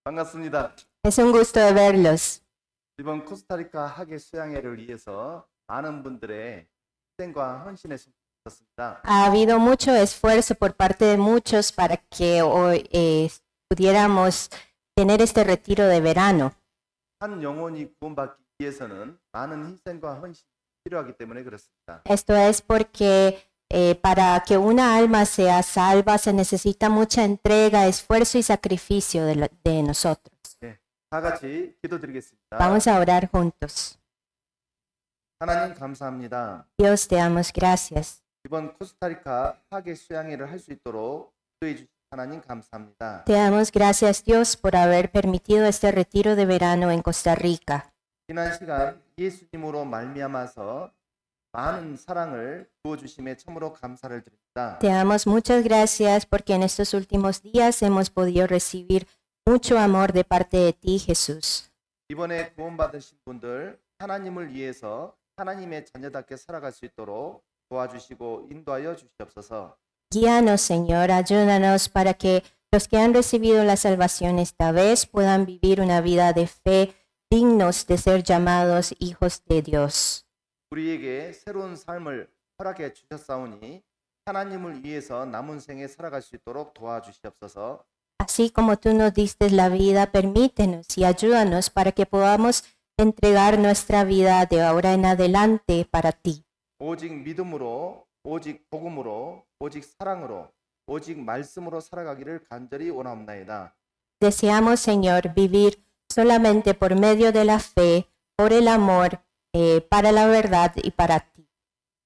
반갑습니다. Es un gusto de verlos. 이번 코스타리카 학예 수양회를 위해서 많은 분들의 희생과 헌신에 손썼습니다. Ha habido mucho esfuerzo por parte de muchos para que hoy pudiéramos tener este retiro de verano. 한 영혼이 구원받기 위해서는 많은 희생과 헌신이 필요하기 때문에 그렇습니다. Esto es porque para que una alma sea salva se necesita mucha entrega, esfuerzo y sacrificio de nosotros. 네, 다 같이 기도드리겠습니다. Vamos a orar juntos. 하나님 감사합니다. Dios, te damos gracias. 이번 코스타리카 학예 수양회를 할 수 있도록 기도해 주신 하나님 감사합니다. Te damos gracias, Dios, por haber permitido este retiro de verano en Costa Rica. 지난 시간 예수님으로 말미암아서 많은 사랑을 부어주심에 참으로 감사를 드립니다. Te damos muchas gracias porque en estos últimos días hemos podido recibir mucho amor de parte de ti, Jesús. 이번에 구원받으신 분들 하나님을 위해서 하나님의 자녀답게 살아갈 수 있도록 도와주시고 인도하여 주시옵소서. Guíanos, Señor, ayúdanos para que los que han recibido la salvación esta vez puedan vivir una vida de fe, dignos de ser llamados hijos de Dios. 우리에게 새로운 삶을 허락해 주셨사오니 하나님을 위해서 남은 생에 살아갈 수 있도록 도와주시옵소서. Así como tú nos diste la vida, permítenos y ayúdanos para que podamos entregar nuestra vida de ahora en adelante para ti. 오직 믿음으로, 오직 복음으로, 오직 사랑으로, 오직 말씀으로 살아가기를 간절히 원하옵나이다. Deseamos, Señor, vivir solamente por medio de la fe, por el amor, para la verdad y para ti.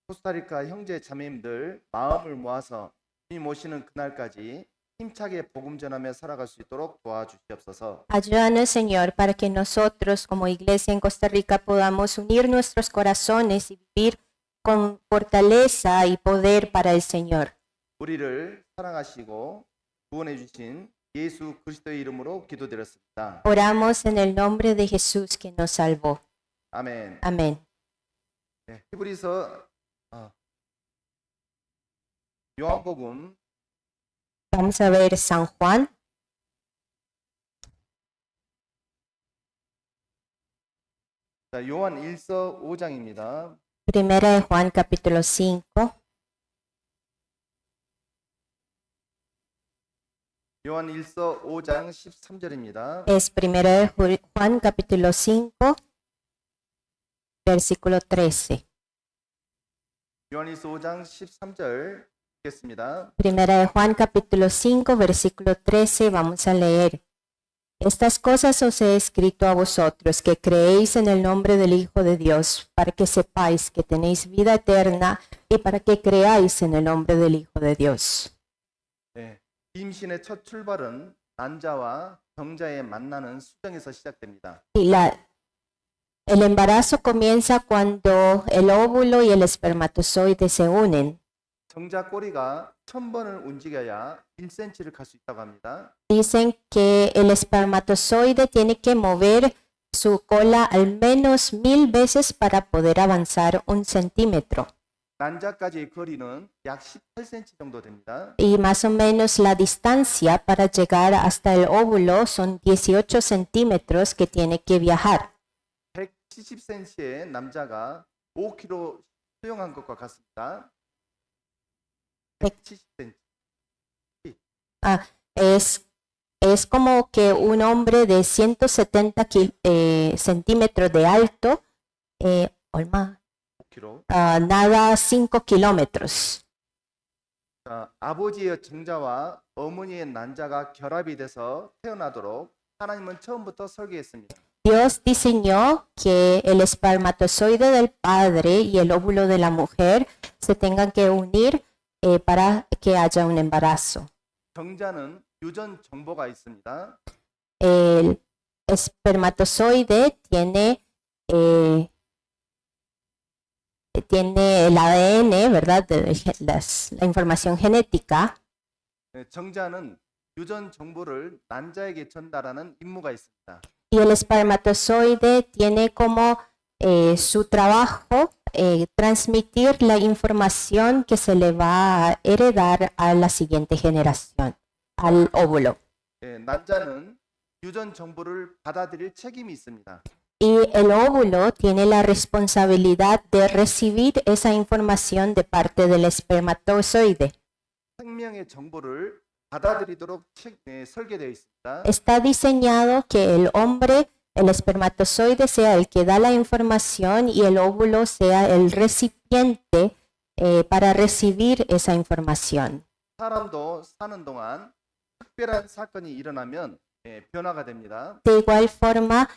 코스타리카 형제 자매님들 마음을 모아서 주님 오시는 그날까지 힘차게 복음 전하며 살아갈 수 있도록 도와주시옵소서. Ayúdanos, Señor, para que nosotros como iglesia en Costa Rica podamos unir nuestros corazones y vivir con fortaleza y poder para el Señor. 우리를 사랑하시고 구원해 주신 예수 그리스도의 이름으로 기도드렸습니다. Oramos en el nombre de Jesús que nos salvó. 아멘. Amén. 네, 히브리서 요한복음 Vamos a ver San Juan, 자, 요한 1서 5장입니다. Primera de Juan capítulo 5. 요한 1서 5장 13절입니다. Es Primera de Juan capítulo 5, versículo 13. 요한 1서 5장 13절 읽겠습니다. Primera de Juan capítulo 5, versículo 13, vamos a leer. Estas cosas os he escrito a vosotros que creéis en el nombre del Hijo de Dios, para que sepáis que tenéis vida eterna y para que creáis en el nombre del Hijo de Dios. 네, 임신의 첫 출발은 난자와 정자의 만나는 수정에서 시작됩니다. Y el embarazo comienza cuando el óvulo y el espermatozoide se unen. 정자 꼬리가 1000번을 움직여야 1cm를 갈 수 있다고 합니다. Dicen que el espermatozoide tiene que mover su cola al menos 1000 veces para poder avanzar 1 centímetro. 난자까지의 거리는 약 18cm 정도 됩니다. Y más o menos la distancia para llegar hasta el óvulo son 18 centímetros que tiene que viajar. 170cm의 남자가 5kg 수영한 것과 같습니다. 170cm. Es como que un hombre de 170 centímetros de alto 얼마? 5kg. Nada 5 kilómetros. 자, 아버지의 정자와 어머니의 난자가 결합이 돼서 태어나도록 하나님은 처음부터 설계했습니다. Dios diseñó que el espermatozoide del padre y el óvulo de la mujer se tengan que unir para que haya un embarazo. 정자는 유전 정보가 있습니다. El espermatozoide tiene el ADN, ¿verdad? La información genética. 정자는 유전 정보를 난자에게 전달하는 임무가 있습니다. Y el espermatozoide tiene como su trabajo transmitir la información que se le va a heredar a la siguiente generación, al óvulo. 난자는 유전 정보를 받아들일 책임이 있습니다. Y el óvulo tiene la responsabilidad de recibir esa información de parte del espermatozoide. 생명의 정보를 받아들이도록 설계되어 있습니다. Está diseñado que el hombre, el espermatozoide, sea el que da la información y el óvulo sea el recipiente para recibir esa información. 사람도 사는 동안 특별한 사건이 일어나면 변화가 됩니다. De igual forma,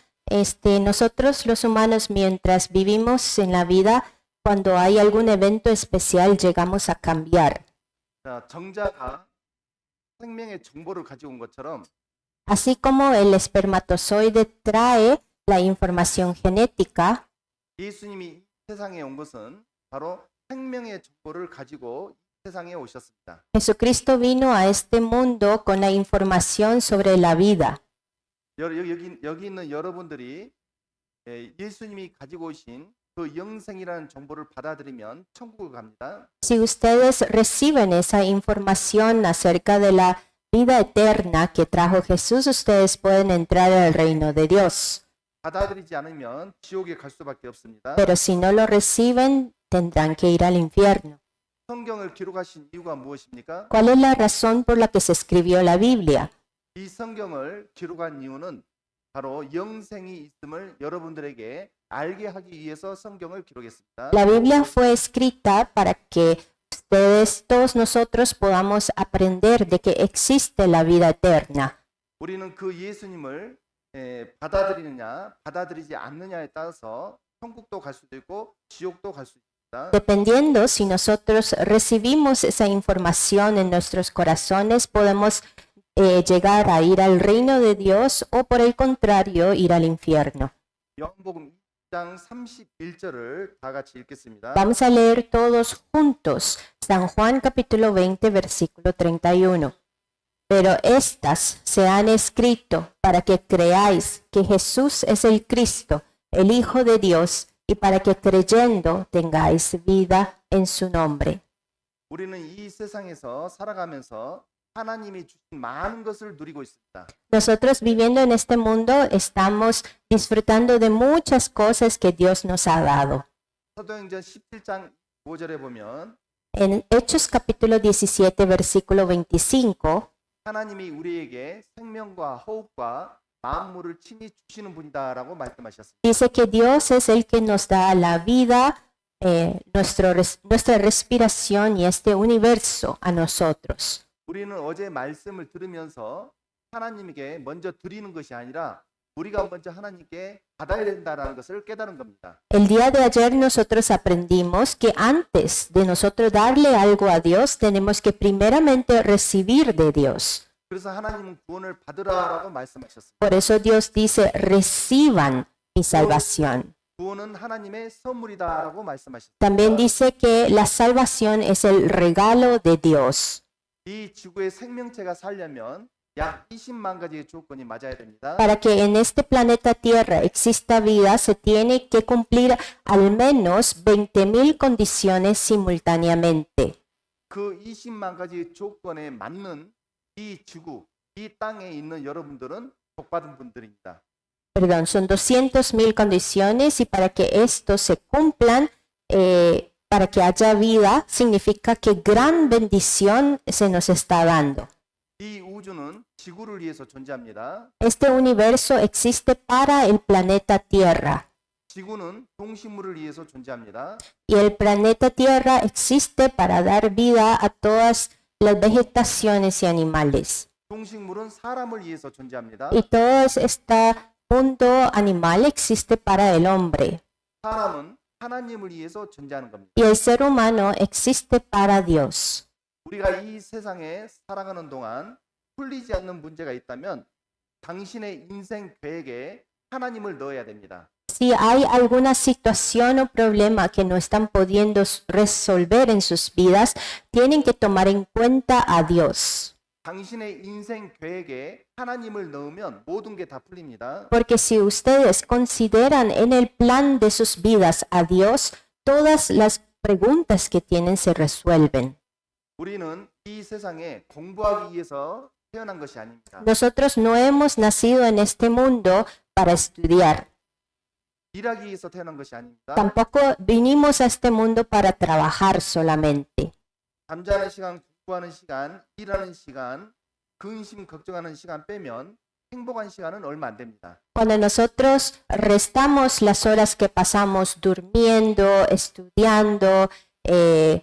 nosotros los humanos, mientras vivimos en la vida, cuando hay algún evento especial, llegamos a cambiar. 자, 정자가 생명의 정보를 가지고 온 것처럼 Así como el espermatozoide trae la información genética, 예수님이 이 세상에 온 것은 바로 생명의 정보를 가지고 이 세상에 오셨습니다. Jesucristo vino a este mundo con la información sobre la vida. 여기 있는 여러분들이 예수님이 가지고 오신 그 영생이라는 정보를 받아들이면 천국을 갑니다. Si ustedes reciben esa información acerca de la vida eterna que trajo Jesús, ustedes pueden entrar al reino de Dios. 받아들이지 않으면 지옥에 갈 수밖에 없습니다. Pero si no lo reciben, tendrán que ir al infierno. 성경을 기록하신 이유가 무엇입니까? ¿Cuál es la razón por la que se escribió la Biblia? 이 성경을 기록한 이유는 바로 영생이 있음을 여러분들에게 알게 하기 위해서 성경을 기록했습니다. La Biblia fue escrita para que ustedes, todos nosotros, podamos aprender de que existe la vida eterna. 우리는 그 예수님을 받아들이느냐 받아들이지 않느냐에 따라서 천국도 갈 수도 있고 지옥도 갈 수 있습니다. Dependiendo si nosotros recibimos esa información en nuestros corazones, podemos llegar a ir al reino de Dios o por el contrario ir al infierno. 요한복음 2장 31절을 다 같이 읽겠습니다. Vamos a leer todos juntos San Juan capítulo 20 versículo 31. Pero estas se han escrito para que creáis que Jesús es el Cristo, el Hijo de Dios, y para que creyendo tengáis vida en su nombre. 우리는 이 세상에서 살아가면서 하나님이 주신 많은 것을 누리고 있습니다. Nosotros viviendo en este mundo estamos disfrutando de muchas cosas que Dios nos ha dado. 사도행전 17장 5절에 보면 En Hechos capítulo 17 versículo 25 하나님이 우리에게 생명과 호흡과 만물을 친히 주시는 분이다라고 말씀하셨습니다. dice que Dios es el que nos da la vida, nuestra respiración y este universo a nosotros. 우리는 어제 말씀을 들으면서 하나님에게 먼저 드리는 것이 아니라 우리가 먼저 하나님께 받아야 된다라는 것을 깨달은 겁니다. El día de ayer nosotros aprendimos que antes de nosotros darle algo a Dios, tenemos que primeramente recibir de Dios. 그래서 하나님은 구원을 받으라라고 말씀하셨습니다. Por eso Dios dice, reciban mi salvación. 구원은 하나님의 선물이다라고 말씀하셨습니다. También dice que la salvación es el regalo de Dios. 이 지구의 생명체가 살려면 약 20만 가지의 조건이 맞아야 됩니다. Para que en este planeta Tierra exista vida, se tiene que cumplir al menos 20,000 condiciones simultáneamente. 그 20만 가지 조건에 맞는 이 지구, 이 땅에 있는 여러분들은 복받은 분들입니다. Perdón, son 200,000 condiciones y para que esto se cumplan, para que haya vida, significa que gran bendición se nos está dando. 이 우주는 지구를 위해서 존재합니다. Este universo existe para el planeta Tierra 지구는 동식물을 위해서 존재합니다. y el planeta Tierra existe para dar vida a todas las vegetaciones y animales. 동식물은 사람을 위해서 존재합니다. Y todo este mundo animal existe para el hombre. 사람은 하나님을 위해서 존재하는 겁니다. Y el ser humano existe para Dios. 우리가 이 세상에 살아가는 동안 풀리지 않는 문제가 있다면 당신의 인생 계획에 하나님을 넣어야 됩니다. Si hay alguna situación o problema que no están pudiendo resolver en sus vidas, tienen que tomar en cuenta a Dios. 당신의 인생 계획에 하나님을 넣으면 모든 게 다 풀립니다. Porque si ustedes consideran en el plan de sus vidas a Dios, todas las preguntas que tienen se resuelven. 우리는 이 세상에 공부하기 위해서 태어난 것이 아닙니다. Nosotros no hemos nacido en este mundo para estudiar. 일하기 위해서 태어난 것이 아닙니다. Tampoco vinimos a este mundo para trabajar solamente. 잠자는 시간, 공부하는 시간, 일하는 시간, 근심 걱정하는 시간 빼면 행복한 시간은 얼마 안 됩니다. Cuando nosotros restamos las horas que pasamos durmiendo, estudiando,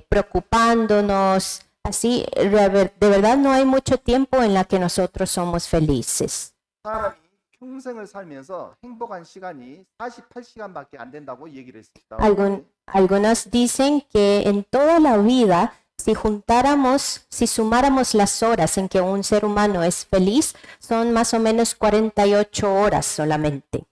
preocupándonos, así de verdad no hay mucho tiempo en la que nosotros somos felices. 사람이 평생을 살면서 행복한 시간이 48시간밖에 안 된다고 얘기를 했습니다. Algunos dicen que en toda la vida, si sumáramos las horas en que un ser humano es feliz, son más o menos 48 horas solamente.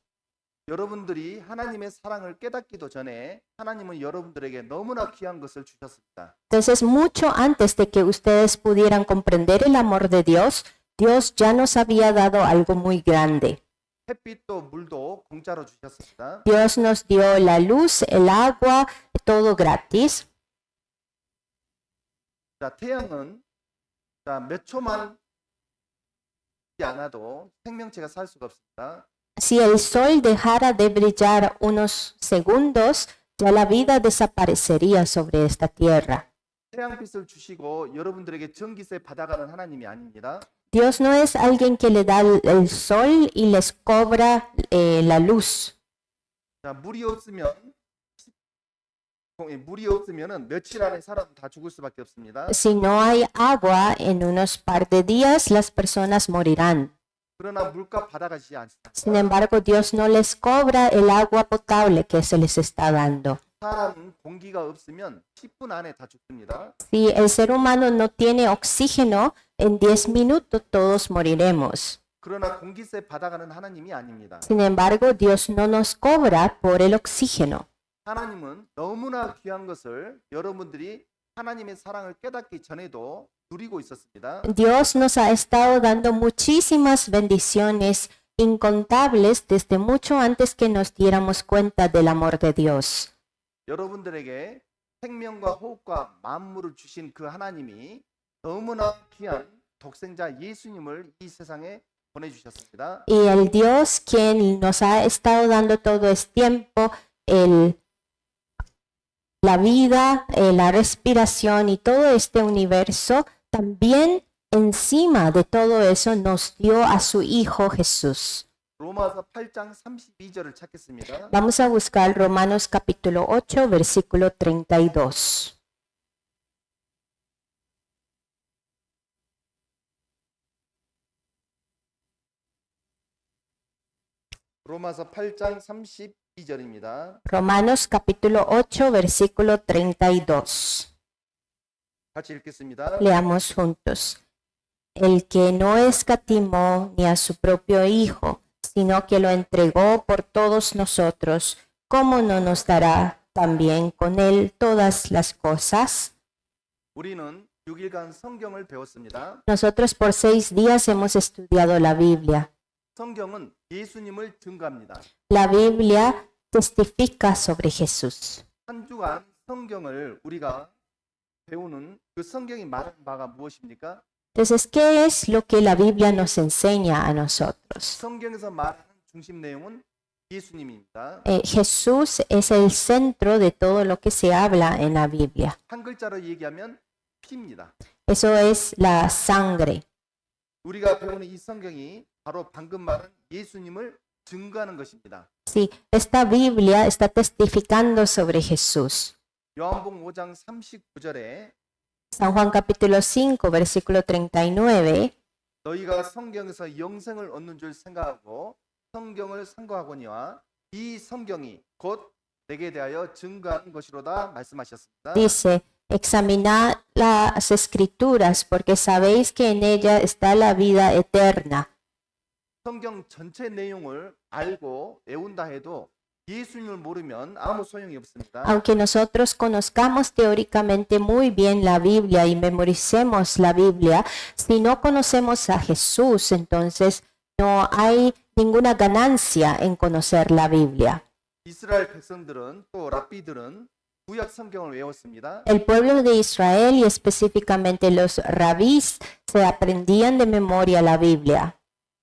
여러분들이 하나님의 사랑을 깨닫기도 전에 하나님은 여러분들에게 너무나 귀한 것을 주셨습니다. Entonces, mucho antes de que ustedes pudieran comprender el amor de Dios, Dios ya nos había dado algo muy grande. 햇빛도 물도 공짜로 주셨습니다. Dios nos dio la luz, el agua, todo gratis. 자, 태양은 몇 초만 있지 않아도 생명체가 살 수가 없습니다. Si el sol dejara de brillar unos segundos, ya la vida desaparecería sobre esta tierra. 태양빛을 주시고 여러분들에게 전기세 받아가는 하나님이 아닙니다. Dios no es alguien que le da el sol y les cobra la luz. 자, 물이 없으면은 며칠 안에 사람 다 죽을 수밖에 없습니다. Si no hay agua, en unos par de días las personas morirán. 그러나 물값 받아가지 않습니다. Sin embargo, Dios no les cobra el agua potable que se les está dando. 사람은 공기가 없으면 10분 안에 다 죽습니다. Si el ser humano no tiene oxígeno, en 10 minutos todos moriremos. 그러나 공기세 받아가는 하나님이 아닙니다. Sin embargo, Dios no nos cobra por el oxígeno. 하나님은 너무나 귀한 것을 여러분들이 하나님의 사랑을 깨닫기 전에도 누리고 있었습니다. Dios nos ha estado dando muchísimas bendiciones incontables desde mucho antes que nos diéramos cuenta del amor de Dios. 여러분들에게 생명과 호흡과 만물을 주신 그 하나님이 너무나 귀한 독생자 예수님을 이 세상에 보내주셨습니다. Y el Dios quien nos ha estado dando todo este tiempo, la vida, la respiración y todo este universo, también encima de todo eso nos dio a su Hijo Jesús. 로마서 8장 32절을 찾겠습니다. Vamos a buscar Romanos capítulo 8, versículo 32. 로마서 8장 32절입니다. Romanos capítulo 8, versículo 32. 같이 읽겠습니다. Leamos juntos. El que no escatimó ni a su propio Hijo, sino que lo entregó por todos nosotros, ¿cómo no nos dará también con él todas las cosas? 우리는 6일간 성경을 배웠습니다. Nosotros por 6 días hemos estudiado la Biblia. 성경은 예수님을 증거합니다. La Biblia testifica sobre Jesús. 한 주간 성경을 우리가 배우는 그 성경이 말하는 바가 무엇입니까? Entonces, ¿qué es lo que la Biblia nos enseña a nosotros? 성경에서 말하는 중심 내용은 예수님입니다. Jesús es el centro de todo lo que se habla en la Biblia. 한 글자로 얘기하면 피입니다. Eso es la sangre. 우리가 배우는 이 성경이 바로 방금 말한 예수님을 증거하는 것입니다. Sí, esta Biblia está testificando sobre Jesús. 요한복음 5장 39절에 San Juan capítulo 5, versículo 39. 너희가 성경에서 영생을 얻는 줄 생각하고 성경을 상고하거니와 이 성경이 곧 내게 대하여 증거하는 것이로다 말씀하셨습니다. Dice, examinad las escrituras porque sabéis que en ella está la vida eterna. 성경 전체 내용을 알고 외운다 해도 예수님을 모르면 아무 소용이 없습니다. Aunque nosotros conozcamos teóricamente muy bien la Biblia y memoricemos la Biblia, si no conocemos a Jesús, entonces no hay ninguna ganancia en conocer la Biblia. 이스라엘 백성들은 또 랍비들은 구약 성경을 외웠습니다. El pueblo de Israel y específicamente los rabís se aprendían de memoria la Biblia.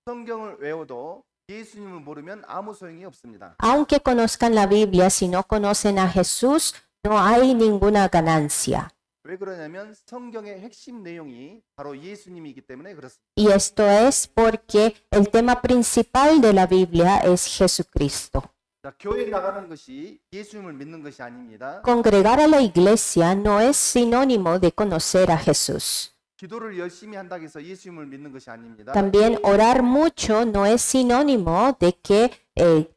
성경을 외워도 예수님을 모르면 아무 소용이 없습니다. Aunque conozcan la Biblia, si no conocen a Jesús, no hay ninguna ganancia. 왜 그러냐면 성경의 핵심 내용이 바로 예수님이기 때문에 그렇습니다. Y esto es porque el tema principal de la Biblia es Jesucristo. 자, 교회 나가는 것이 예수님을 믿는 것이 아닙니다. Congregar a la iglesia no es sinónimo de conocer a Jesús. 기도를 열심히 한다고 해서 예수님을 믿는 것이 아닙니다. También orar mucho no es sinónimo de que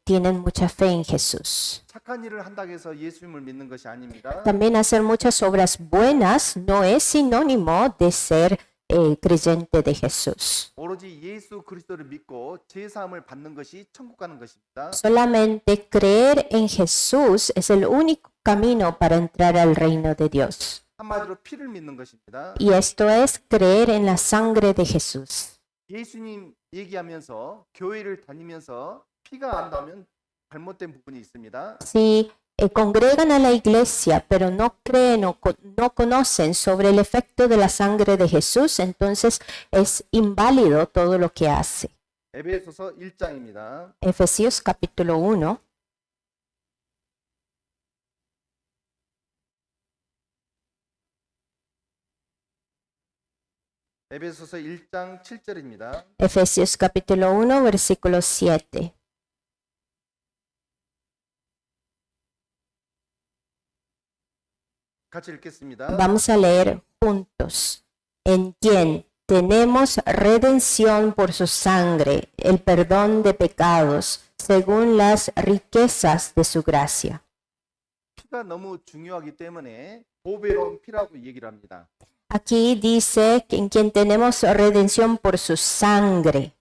tienen mucha fe en Jesús. 착한 일을 한다고 해서 예수님을 믿는 것이 아닙니다. También hacer muchas obras buenas no es sinónimo de ser creyente de Jesús. 오로지 예수 그리스도를 믿고 제사함을 받는 것이 천국 가는 것입니다. Solamente creer en Jesús es el único camino para entrar al reino de Dios. 한마디로 피를 믿는 것입니다. Y esto es creer en la sangre de Jesús. 예수님 얘기하면서 교회를 다니면서 피가 안 나오면 잘못된 부분이 있습니다. Si congregan a la iglesia pero no creen o no conocen sobre el efecto de la sangre de Jesús, entonces es inválido todo lo que hace. 에베소서 1장입니다. Efesios capítulo 1. 에베소서 1장 7절입니다. Efesios capítulo 1, versículo 7. 같이 읽겠습니다. Vamos a leer juntos. En quien tenemos redención por su sangre, el perdón de pecados, según las riquezas de su gracia. 피가 너무 중요하기 때문에 보배로운 피라고 얘기를 합니다. Aquí dice que en quien tenemos redención por su sangre.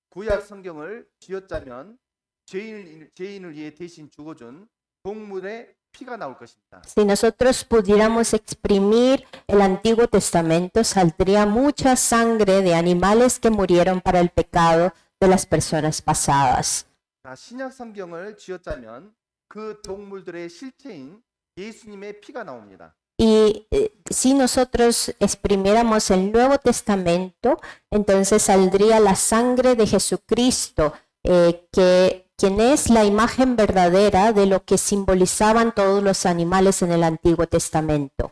구약 성경을 쥐어짜면 죄인을 위해 대신 죽어준 동물의 피가 나올 것입니다. Si nosotros pudiéramos exprimir el Antiguo Testamento, saldría mucha sangre de animales que murieron para el pecado de las personas pasadas. 자, 신약 성경을 쥐어짜면 그 동물들의 실체인 예수님의 피가 나옵니다. Y si nosotros exprimiéramos el Nuevo Testamento, entonces saldría la sangre de Jesucristo, quien es la imagen verdadera de lo que simbolizaban todos los animales en el Antiguo Testamento.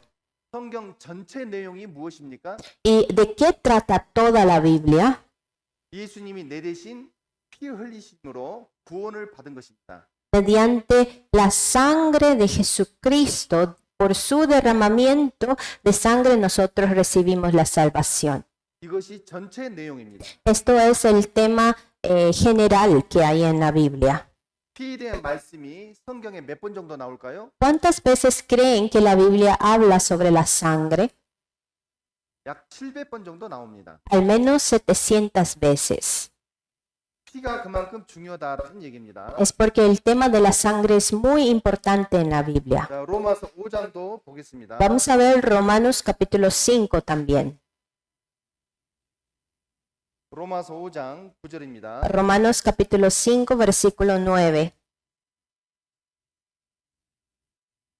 성경 전체 내용이 무엇입니까? ¿Y de qué trata toda la Biblia? 예수님이 내 대신 피 흘리심으로 구원을 받은 것입니다. Mediante la sangre de Jesucristo, por su derramamiento de sangre nosotros recibimos la salvación. 이것이 전체 내용입니다. Esto es el tema general que hay en la Biblia. 피에 대한 말씀이 성경에 몇 번 정도 나올까요? ¿Cuántas veces creen que la Biblia habla sobre la sangre? 약 700번 정도 나옵니다. Al menos 700 veces. 피가 그만큼 중요하다는 얘기입니다. Es porque el tema de la sangre es muy importante en la Biblia. 자, 로마서 5장도 보겠습니다. Vamos a ver Romanos capítulo 5 también. 로마서 5장 9절입니다. Romanos capítulo 5 versículo 9.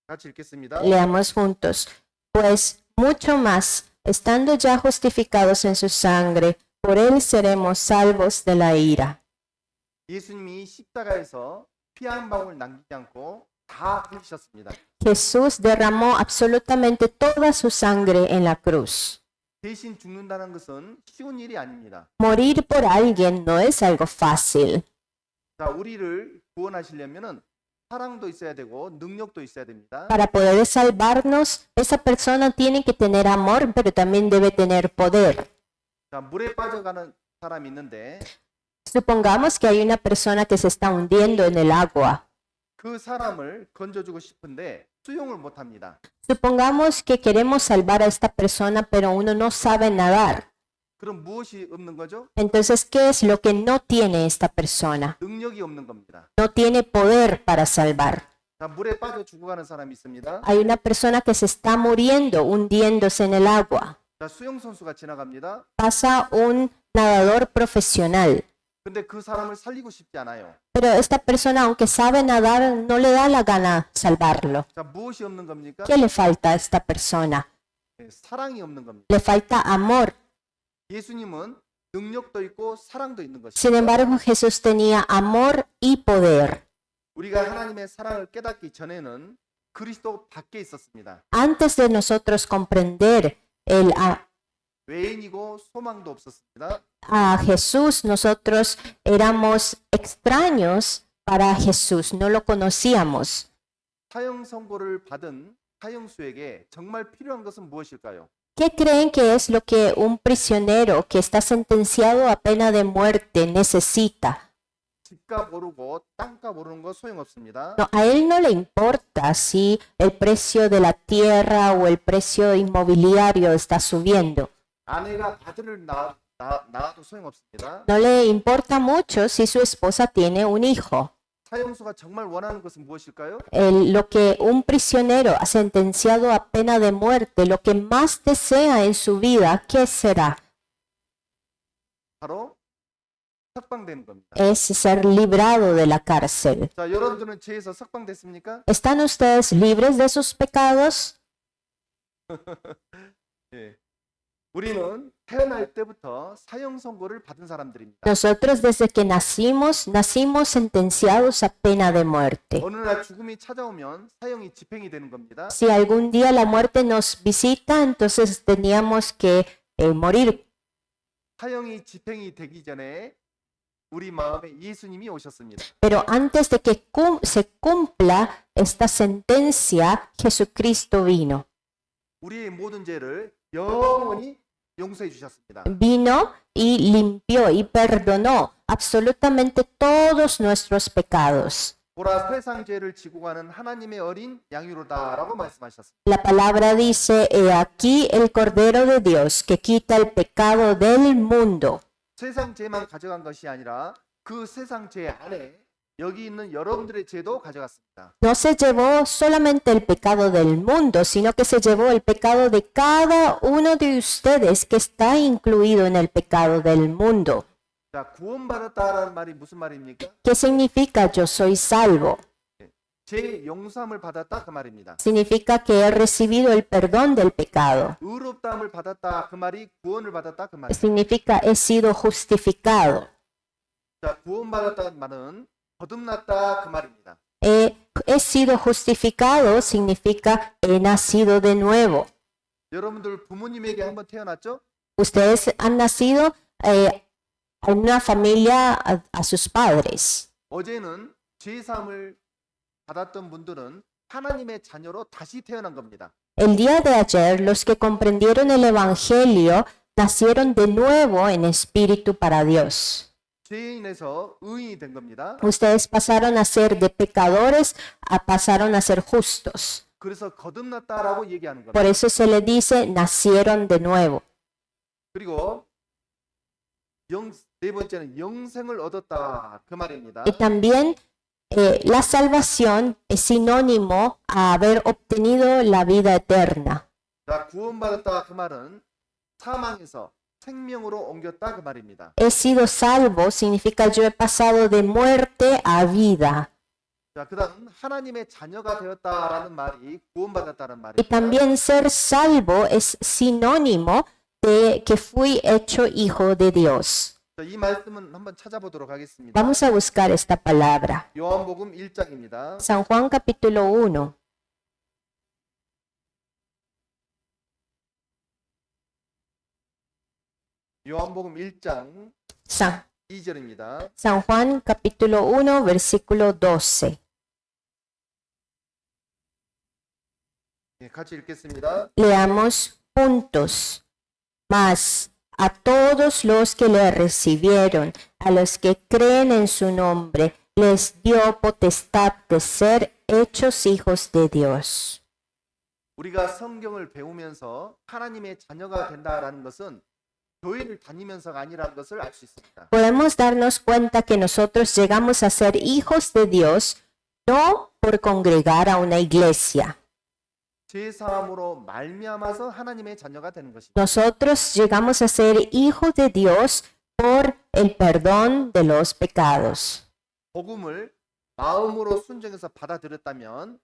같이 읽겠습니다. Leamos juntos. Pues mucho más, estando ya justificados en su sangre, por él seremos salvos de la ira. 예수님이 십자가에서 피 한 방울 남기지 않고 다 흘리셨습니다. Jesús derramó absolutamente toda su sangre en la cruz. 대신 죽는다는 것은 쉬운 일이 아닙니다. Morir por alguien no es algo fácil. 자, 우리를 구원하시려면은 사랑도 있어야 되고 능력도 있어야 됩니다. Para poder salvarnos, esa persona tiene que tener amor, pero también debe tener poder. 자, 물에 빠져가는 사람이 있는데 Supongamos que hay una persona que se está hundiendo en el agua. 그 사람을 건져주고 싶은데 수용을 못 합니다. Supongamos que queremos salvar a esta persona, pero uno no sabe nadar. 그럼 무엇이 없는 거죠? Entonces, ¿qué es lo que no tiene esta persona? 능력이 없는 겁니다. No tiene poder para salvar. 자, 물에 빠져 죽어가는 사람이 있습니다. Hay una persona que se está muriendo, hundiéndose en el agua. 자, 수영 선수가 지나갑니다. Pasa un nadador profesional. 근데 그 사람을 살리고 싶지 않아요. Pero esta persona, aunque sabe nadar, no le da la gana salvarlo. 자, 무엇이 없는 겁니까? ¿Qué le falta a esta persona? 사랑이 없는 겁니다. Le falta amor. 예수님은 능력도 있고 사랑도 있는 것입니다. Sin embargo, Jesús tenía amor y poder. 우리가 하나님의 사랑을 깨닫기 전에는 그리스도 밖에 있었습니다. Antes de nosotros comprender 외인이고 소망도 없었습니다. a Jesús, nosotros éramos extraños para Jesús, no lo conocíamos. 사형 선고를 받은 사형수에게 정말 필요한 것은 무엇일까요? ¿Qué creen que es lo que un prisionero que está sentenciado a pena de muerte necesita? 집값 오르고 땅값 오르는 거 소용없습니다. No, a él no le importa si el precio de la tierra o el precio inmobiliario está subiendo. 아내가 아들을 낳아도 소용없습니다. No le importa mucho si su esposa tiene un hijo. 사형수가 정말 원하는 것은 무엇일까요? Lo que un prisionero sentenciado a pena de muerte, lo que más desea en su vida, ¿qué será? 바로 석방되는 겁니다. Es ser librado de la cárcel. 자, 여러분들은 죄에서 석방됐습니까? ¿Están ustedes libres de sus pecados? 예. 우리는 태어날 때부터 사형 선고를 받은 사람들입니다. Nosotros desde que nacimos sentenciados a pena de muerte. 어느 날 죽음이 찾아오면 사형이 집행이 되는 겁니다. Si algún día la muerte nos visita, entonces teníamos que morir. 사형이 집행이 되기 전에 우리 마음에 예수님이 오셨습니다. Pero antes de que se cumpla esta sentencia, Jesucristo vino. 우리의 모든 죄를 영원히 용서해 주셨습니다. Vino y limpió y perdonó absolutamente todos nuestros pecados. 보라 세상 죄를 지고 가는 하나님의 어린 양이로다라고 말씀하셨습니다. La palabra dice, he aquí el Cordero de Dios que quita el pecado del mundo. 세상 죄만 가져간 것이 아니라 그 세상 죄 안에 여기 있는 여러분들의 죄도 가져갔습니다. No se llevó solamente el pecado del mundo, sino que se llevó el pecado de cada uno de ustedes que está incluido en el pecado del mundo. 자, 구원받았다라는 말이 무슨 말입니까? ¿Qué significa yo soy salvo? 죄 용서함을 받았다 그 말입니다. Significa que he recibido el perdón del pecado. 의롭다함을 받았다 그 말이 구원을 받았다 그 말입니다. Significa he sido justificado. 자, 구원받았다는 말은 거듭났다 그 말입니다. He sido justificado significa he nacido de nuevo. 여러분들 부모님에게 한번 태어났죠? Ustedes han nacido en una familia a sus padres. 어제는 죄 사함을 받았던 분들은 하나님의 자녀로 다시 태어난 겁니다. El día de ayer, los que comprendieron el Evangelio nacieron de nuevo en espíritu para Dios. 죄인에서 의인이 된 겁니다. Ustedes pasaron a ser de pecadores a pasaron a ser justos. 그래서 거듭났다라고 얘기하는 Por 겁니다. eso se le dice nacieron de nuevo. 그리고 네 번째는 영생을 얻었다 그 말입니다. Y también la salvación es sinónimo a haber obtenido la vida eterna. 자, 구원받았다 그 말은 사망에서 생명으로 옮겼다 그 말입니다. He sido salvo significa yo he pasado de muerte a vida. 자, 그다음 하나님의 자녀가 되었다라는 말이 구원받았다는 Y 말입니다. también ser salvo es sinónimo de que fui hecho hijo de Dios. 자, 이 말씀은 한번 찾아보도록 하겠습니다. Vamos a buscar esta palabra. 요한복음 1장입니다. San Juan capítulo 1. 요한복음 1장 San, 2절입니다. San Juan capítulo 1 versículo 12. 예, 같이 읽겠습니다. Leamos juntos. Mas a todos los que le recibieron, a los que creen en su nombre, les dio potestad de ser hechos hijos de Dios. 우리가 성경을 배우면서 하나님의 자녀가 된다라는 것은 교회를 다니면서가 아니라는 것을 알 수 있습니다. Podemos darnos cuenta que nosotros llegamos a ser hijos de Dios no por congregar a una iglesia. 죄 사함으로 말미암아서 하나님의 자녀가 되는 것입니다. Nosotros llegamos a ser hijos de Dios por el perdón de los pecados. 복음을 마음으로 순종해서 받아들였다면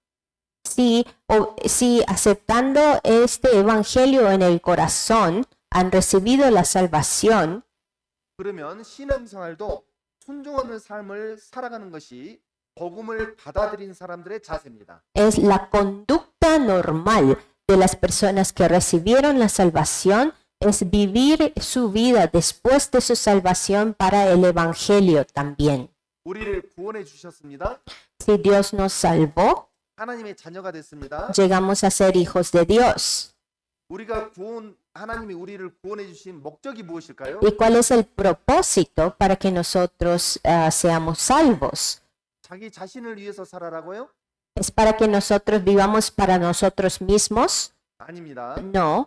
Si aceptando este evangelio en el corazón han recibido la salvación, 그러면 신앙생활도 순종하는 삶을 살아가는 것이 복음을 받아들인 사람들의 자세입니다. es la conducta normal de las personas que recibieron la salvación, es vivir su vida después de su salvación para el evangelio también. 우리를 구원해 주셨습니다. Si Dios nos salvó, 하나님의 자녀가 됐습니다. llegamos a ser hijos de Dios. 하나님이 우리를 구원해 주신 목적이 무엇일까요? ¿Y cuál es el propósito para que nosotros seamos salvos? 자기 자신을 위해서 살아라고요? ¿Es para que nosotros vivamos para nosotros mismos? 아닙니다. No.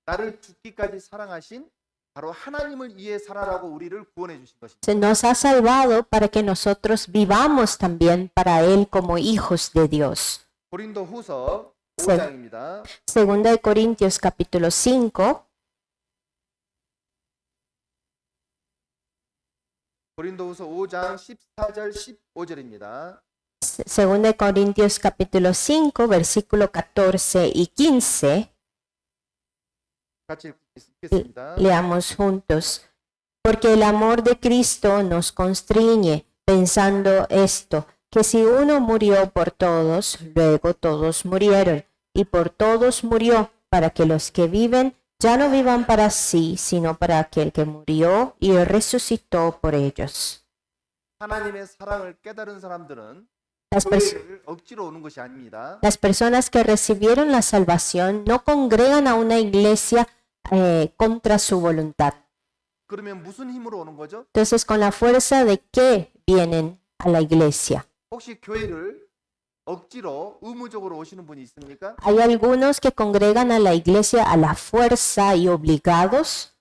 나를 죽기까지 사랑하신 바로 하나님을 위해 살아라고 우리를 구원해 주신 것입니다. Se nos ha salvado para que nosotros vivamos también para Él como hijos de Dios. 고린도후서 Sí. 5장입니다. Segunda de Corintios capítulo 5, 고린도후서 5장 14절 15절입니다. Segunda de Corintios capítulo 5, versículo 14 y 15. 같이 읽겠습니다. Leamos juntos. Porque el amor de Cristo nos constriñe, pensando esto, que si uno murió por todos, luego todos murieron, y por todos murió, para que los que viven ya no vivan para sí, sino para aquel que murió y resucitó por ellos. 하나님의 사랑을 깨달은 사람들은 Las, pers- 교회를 억지로 오는 것이 아닙니다. las personas que recibieron la salvación no congregan a una iglesia contra su voluntad. 그러면 무슨 힘으로 오는 거죠? Entonces, ¿con la fuerza de qué vienen a la iglesia? 혹시 교회를 억지로 의무적으로 오시는 분이 있습니까? Hay algunos que congregan a la iglesia a la fuerza y obligados.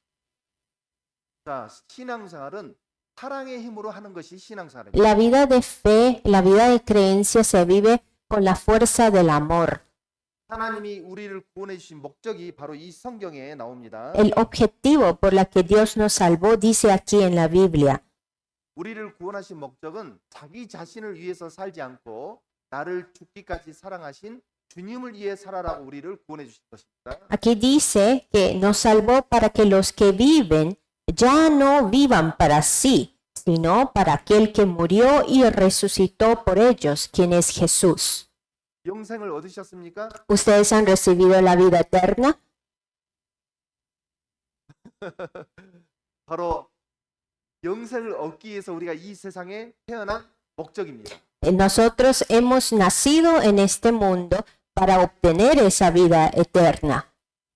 자, 신앙생활은 사랑의 힘으로 하는 것이 신앙생활입니다. La vida de fe, la vida de creencia se vive con la fuerza del amor. 하나님이 우리를 구원해 주신 목적이 바로 이 성경에 나옵니다. El objetivo por la que Dios nos salvó dice aquí en la Biblia. 우리를 구원하신 목적은 자기 자신을 위해서 살지 않고 나를 죽기까지 사랑하신 주님을 위해 살아라고 우리를 구원해 주신 것입니다. Aquí dice que nos salvó para que los que viven ya no vivan para sí, sino para aquel que murió y resucitó por ellos, quien es Jesús. 영생을 얻으셨습니까? ¿Ustedes han recibido la vida eterna? 바로 영생을 얻기 위해서 우리가 이 세상에 태어난 목적입니다. Nosotros hemos nacido en este mundo para obtener esa vida eterna.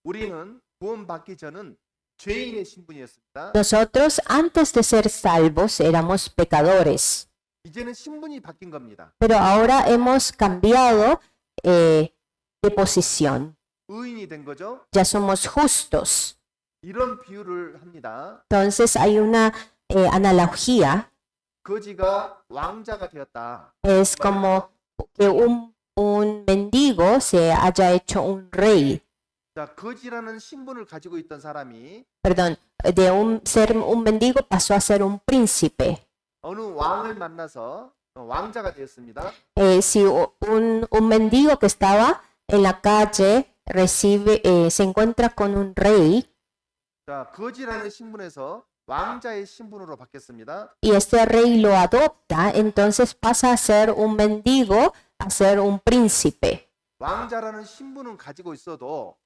우리는 구원받기 전은 죄인의 신분이었습니다. Nosotros antes de ser salvos éramos pecadores, 이제는 신분이 바뀐 겁니다. pero ahora hemos cambiado de posición. 의인이 된 거죠. Ya somos justos. 이런 비유를 합니다. Entonces hay una analogía, 거지가 왕자가 되었다. es como que un mendigo se haya hecho un rey. 자, 거지라는 신분을 가지고 있던 사람이 Perdón, de ser un mendigo pasó a ser un príncipe. 어느 왕을 만나서 왕자가 되었습니다. Si un mendigo que estaba en la calle se encuentra con un rey 자, 거지라는 신분에서 왕자의 신분으로 바뀌었습니다. y este rey lo adopta, entonces pasa a ser un mendigo a ser un príncipe. 왕자라는 신분은 가지고 있어도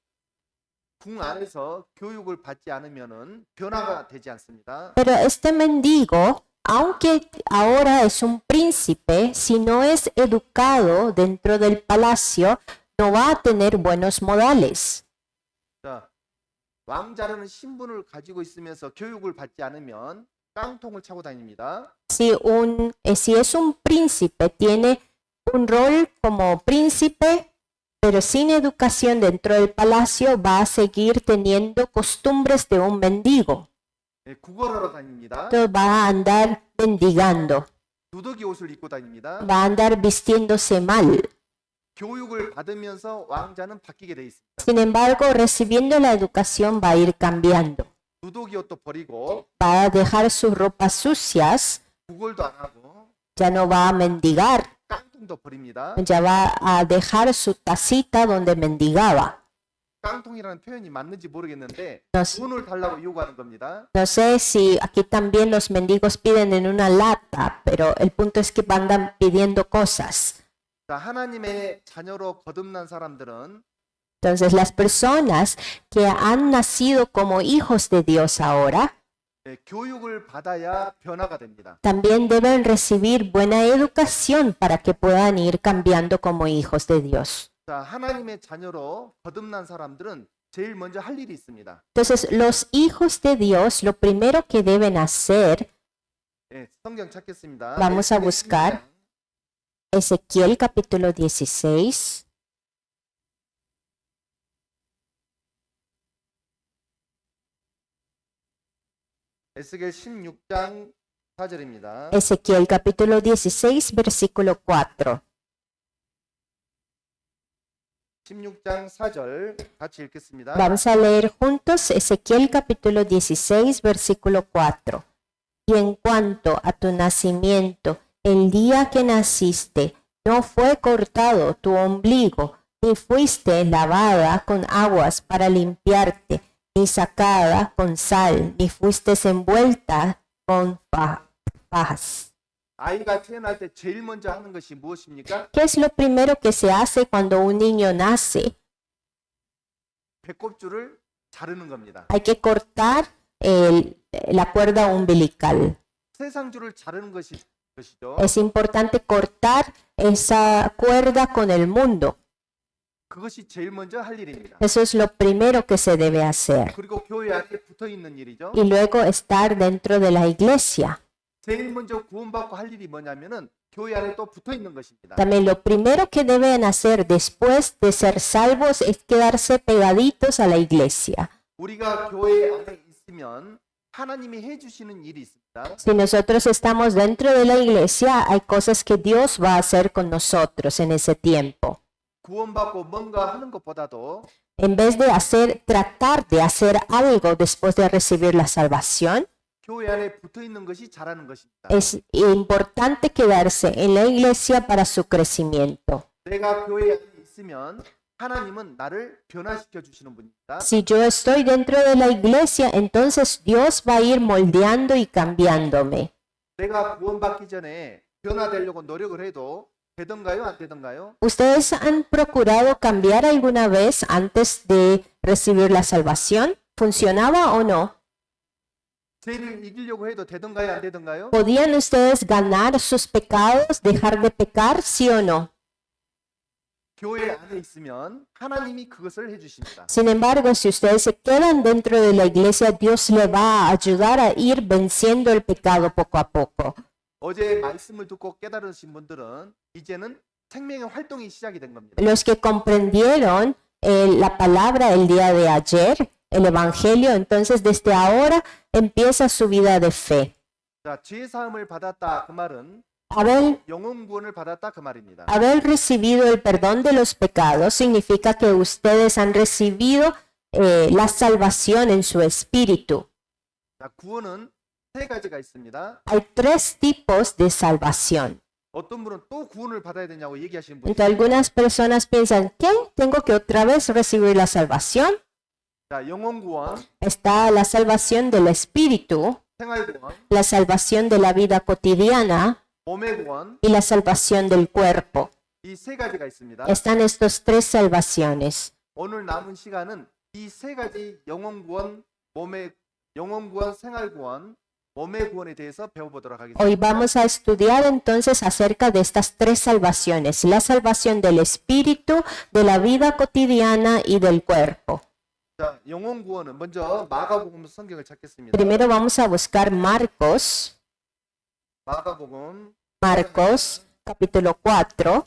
궁 안에서 교육을 받지 않으면은 변화가 되지 않습니다. Pero este mendigo, aunque ahora es un príncipe, si no es educado dentro del palacio, no va a tener buenos modales. 자, 왕자라는 신분을 가지고 있으면서 교육을 받지 않으면 깡통을 차고 다닙니다. Si es un príncipe, tiene un rol como príncipe, pero sin educación dentro del palacio, va a seguir teniendo costumbres de un mendigo. 구걸하러 다닙니다. Entonces va a andar mendigando, 두더기 옷을 입고 다닙니다. va a andar vistiéndose mal. 교육을 받으면서 왕자는 바뀌게 돼 있습니다. Sin embargo, recibiendo la educación va a ir cambiando. 누더기 옷도 버리고 va a dejar sus ropas sucias, 구걸도 안 하고 ya no va a mendigar, 깡통도 버립니다. ya va a dejar su tacita donde mendigaba. 깡통이라는 표현이 맞는지 모르겠는데 No, 돈을 달라고 요구하는 겁니다. no sé si aquí también los mendigos piden en una lata, pero el punto es que andan pidiendo cosas. 자, 하나님의 자녀로 거듭난 사람들은 Entonces las personas que han nacido como hijos de Dios ahora 교육을 받아야 변화가 됩니다. también deben recibir buena educación para que puedan ir cambiando como hijos de Dios. 자, 하나님의 자녀로 거듭난 사람들은 제일 먼저 할 일이 있습니다. Entonces los hijos de Dios lo primero que deben hacer, 성경 찾겠습니다. Vamos a buscar. Ezequiel capítulo 16. 에스겔 16장 4절입니다. Ezequiel capítulo 16 versículo 4. 16장 4절 같이 읽겠습니다. Vamos a leer juntos Ezequiel capítulo 16 versículo 4. Y en cuanto a tu nacimiento, el día que naciste, no fue cortado tu ombligo, ni fuiste lavada con aguas para limpiarte, ni sacada con sal, ni fuiste envuelta con fajas. 아이가 태어날 때 제일 먼저 하는 것이 무엇입니까? ¿Qué es lo primero que se hace cuando un niño nace? 배꼽줄을 자르는 겁니다. Hay que cortar la cuerda umbilical. 세상줄을 자르는 것이죠. Es importante cortar esa cuerda con el mundo. 그것이 제일 먼저 할 일입니다. Eso es lo primero que se debe hacer. 그리고 교회 안에 붙어 있는 일이죠. Y luego estar dentro de la iglesia. 제일 먼저 구원받고 할 일이 뭐냐면은 교회 안에 또 붙어 있는 것입니다. También lo primero que deben hacer después de ser salvos es quedarse pegaditos a la iglesia. 우리가 교회 안에 있으면 하나님이 해주시는 일이 있습니다. Si nosotros estamos dentro de la iglesia, hay cosas que Dios va a hacer con nosotros en ese tiempo. 구원받고 뭔가 하는 것보다도 En vez de tratar de hacer algo después de recibir la salvación, 교회 안에 붙어 있는 것이 잘하는 것입니다. es importante quedarse en la iglesia para su crecimiento. 내가 교회 안에 있으면 하나님은 나를 변화시켜 주시는 분입니다. Si yo estoy dentro de la iglesia, entonces Dios va a ir moldeando y cambiándome. 내가 구원받기 전에 변화되려고 노력을 해도 되던가요? 안 되던가요? ¿Ustedes han procurado cambiar alguna vez antes de recibir la salvación? ¿Funcionaba o no? 죄를 이기려고 해도 되던가요? 안 되던가요? ¿Podían ustedes ganar sus pecados, dejar de pecar, sí o no? 교회 안에 있으면 하나님이 그것을 해주십니다. Sin embargo, si ustedes se quedan dentro de la iglesia, Dios le va a ayudar a ir venciendo el pecado poco a poco. 어제 말씀을 듣고 깨달으신 분들은 이제는 생명의 활동이 시작이 된 겁니다. Los que comprendieron la palabra el día de ayer, el evangelio, entonces desde ahora empieza su vida de fe. 자, 죄 사함을 받았다 그 말은 영혼 구원을 받았다 그 말입니다. Haber recibido el perdón de los pecados significa que ustedes han recibido la salvación en su espíritu. 자, 구원은 세 가지가 있습니다. Hay tres tipos de salvación. 어떤 분은 또 구원을 받아야 되냐고 얘기하시는 분이 Entonces, algunas personas piensan, ¿qué? ¿Tengo que otra vez recibir la salvación? 자, 영혼 구원, Está la salvación del espíritu, 생활 구원, la salvación de la vida cotidiana 몸의 구원, y la salvación del cuerpo. 이 세 가지가 있습니다. Están estas tres salvaciones. 오늘 남은 시간은 이 세 가지 영혼 구원, 생활 구원, 몸의 구원에 대해서 배워보도록 하겠습니다. Hoy vamos a estudiar entonces acerca de estas tres salvaciones, la salvación del espíritu, de la vida cotidiana y del cuerpo. 자, 영혼 구원은 먼저 마가복음 성경을 찾겠습니다. Primero vamos a buscar Marcos capítulo 4.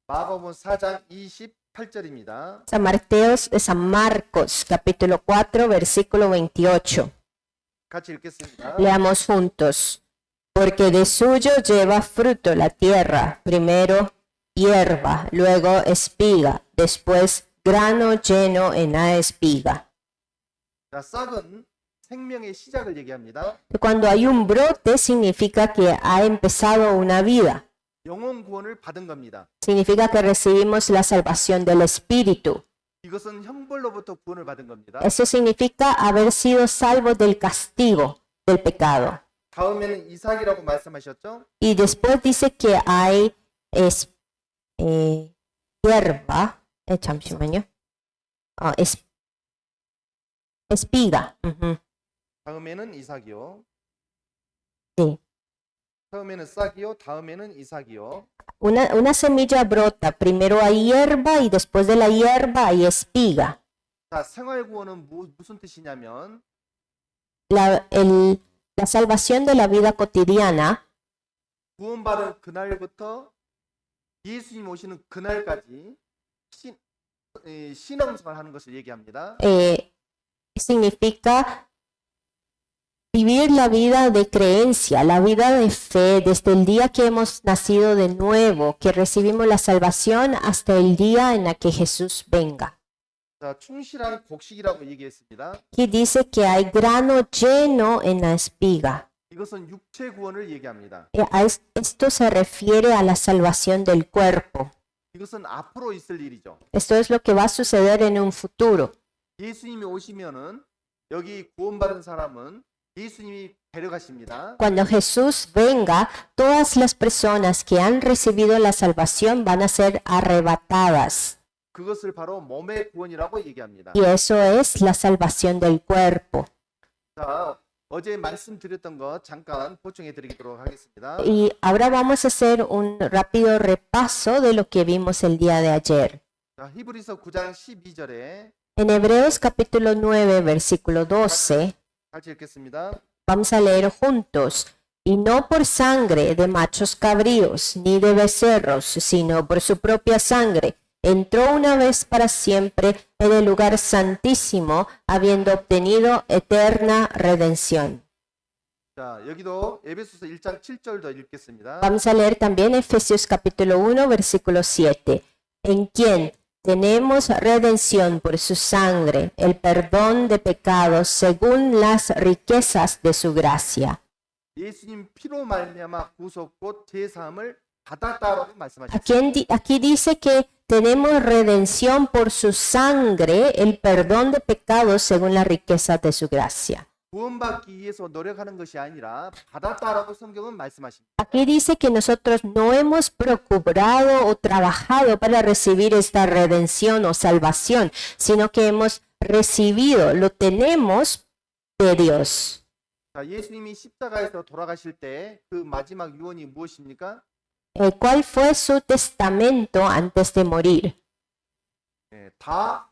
마가복음 4장 28절입니다. San Marcos capítulo 4 versículo 28. 같이 읽겠습니다. Leamos juntos. Porque de suyo lleva fruto la tierra, primero hierba, luego espiga, después grano lleno en la espiga. 자, 싹은 생명의 시작을 얘기합니다. Cuando hay un brote significa que ha empezado una vida, 영혼 구원을 받은 겁니다. significa que recibimos la salvación del Espíritu. 이것은 형벌로부터 구원을 받은 겁니다. Eso significa haber sido salvos del castigo del pecado. 다음에는 이삭이라고 말씀하셨죠? Y después dice que hay hierba, 잠시만요. Espiga. Ujú. 다음에는 이삭이요. Sí. 처음에는 싹이요. 다음에는 이삭이요. Una semilla brota, primero hay hierba y después de la hierba hay espiga. 자, 생활 구원은 무슨 뜻이냐면 La salvación de la vida cotidiana 구원받은 그날부터 예수님 오시는 그날까지 신앙생활 하는 것을 얘기합니다. significa vivir la vida de creencia, la vida de fe, desde el día que hemos nacido de nuevo, que recibimos la salvación hasta el día en el que Jesús venga. 자, 충실한 곡식이라고 얘기했습니다. Aquí dice que hay grano lleno en la espiga. 이것은 육체 구원을 얘기합니다. Esto se refiere a la salvación del cuerpo. 이것은 앞으로 있을 일이죠. Esto es lo que va a suceder en un futuro. 예수님이 오시면은 여기 구원받은 사람은 예수님이 데려가십니다. Cuando Jesús venga, todas las personas que han recibido la salvación van a ser arrebatadas. 그것을 바로 몸의 구원이라고 얘기합니다. Y eso es la salvación del cuerpo. 자, 어제 말씀드렸던 거 잠깐 보충해 드리도록 하겠습니다. Y ahora vamos a hacer un rápido repaso de lo que vimos el día de ayer. 자, 히브리서 9장 12절에 En Hebreos capítulo 9, versículo 12, 같이 읽겠습니다. vamos a leer juntos. Y no por sangre de machos cabríos, ni de becerros, sino por su propia sangre, entró una vez para siempre en el lugar santísimo, habiendo obtenido eterna redención. 자, 여기도 에베소서 1장 7절도 읽겠습니다. Vamos a leer también Efesios capítulo 1, versículo 7. En quien tenemos redención por su sangre, el perdón de pecados según las riquezas de su gracia. 예수님 피로 말미암아 구속 곧 제사함을 받았다라고 말씀하셨습니다. Aquí dice que tenemos redención por su sangre, el perdón de pecados según las riquezas de su gracia. 구원받기 위해서 노력하는 것이 아니라 받았다라고 성경은 말씀하십니다. Aquí dice que nosotros no hemos procurado o trabajado para recibir esta redención o salvación, sino que hemos recibido, lo tenemos de Dios. 자, 예수님이 십자가에서 돌아가실 때 그 마지막 유언이 무엇입니까? ¿Cuál fue su testamento antes de morir? 다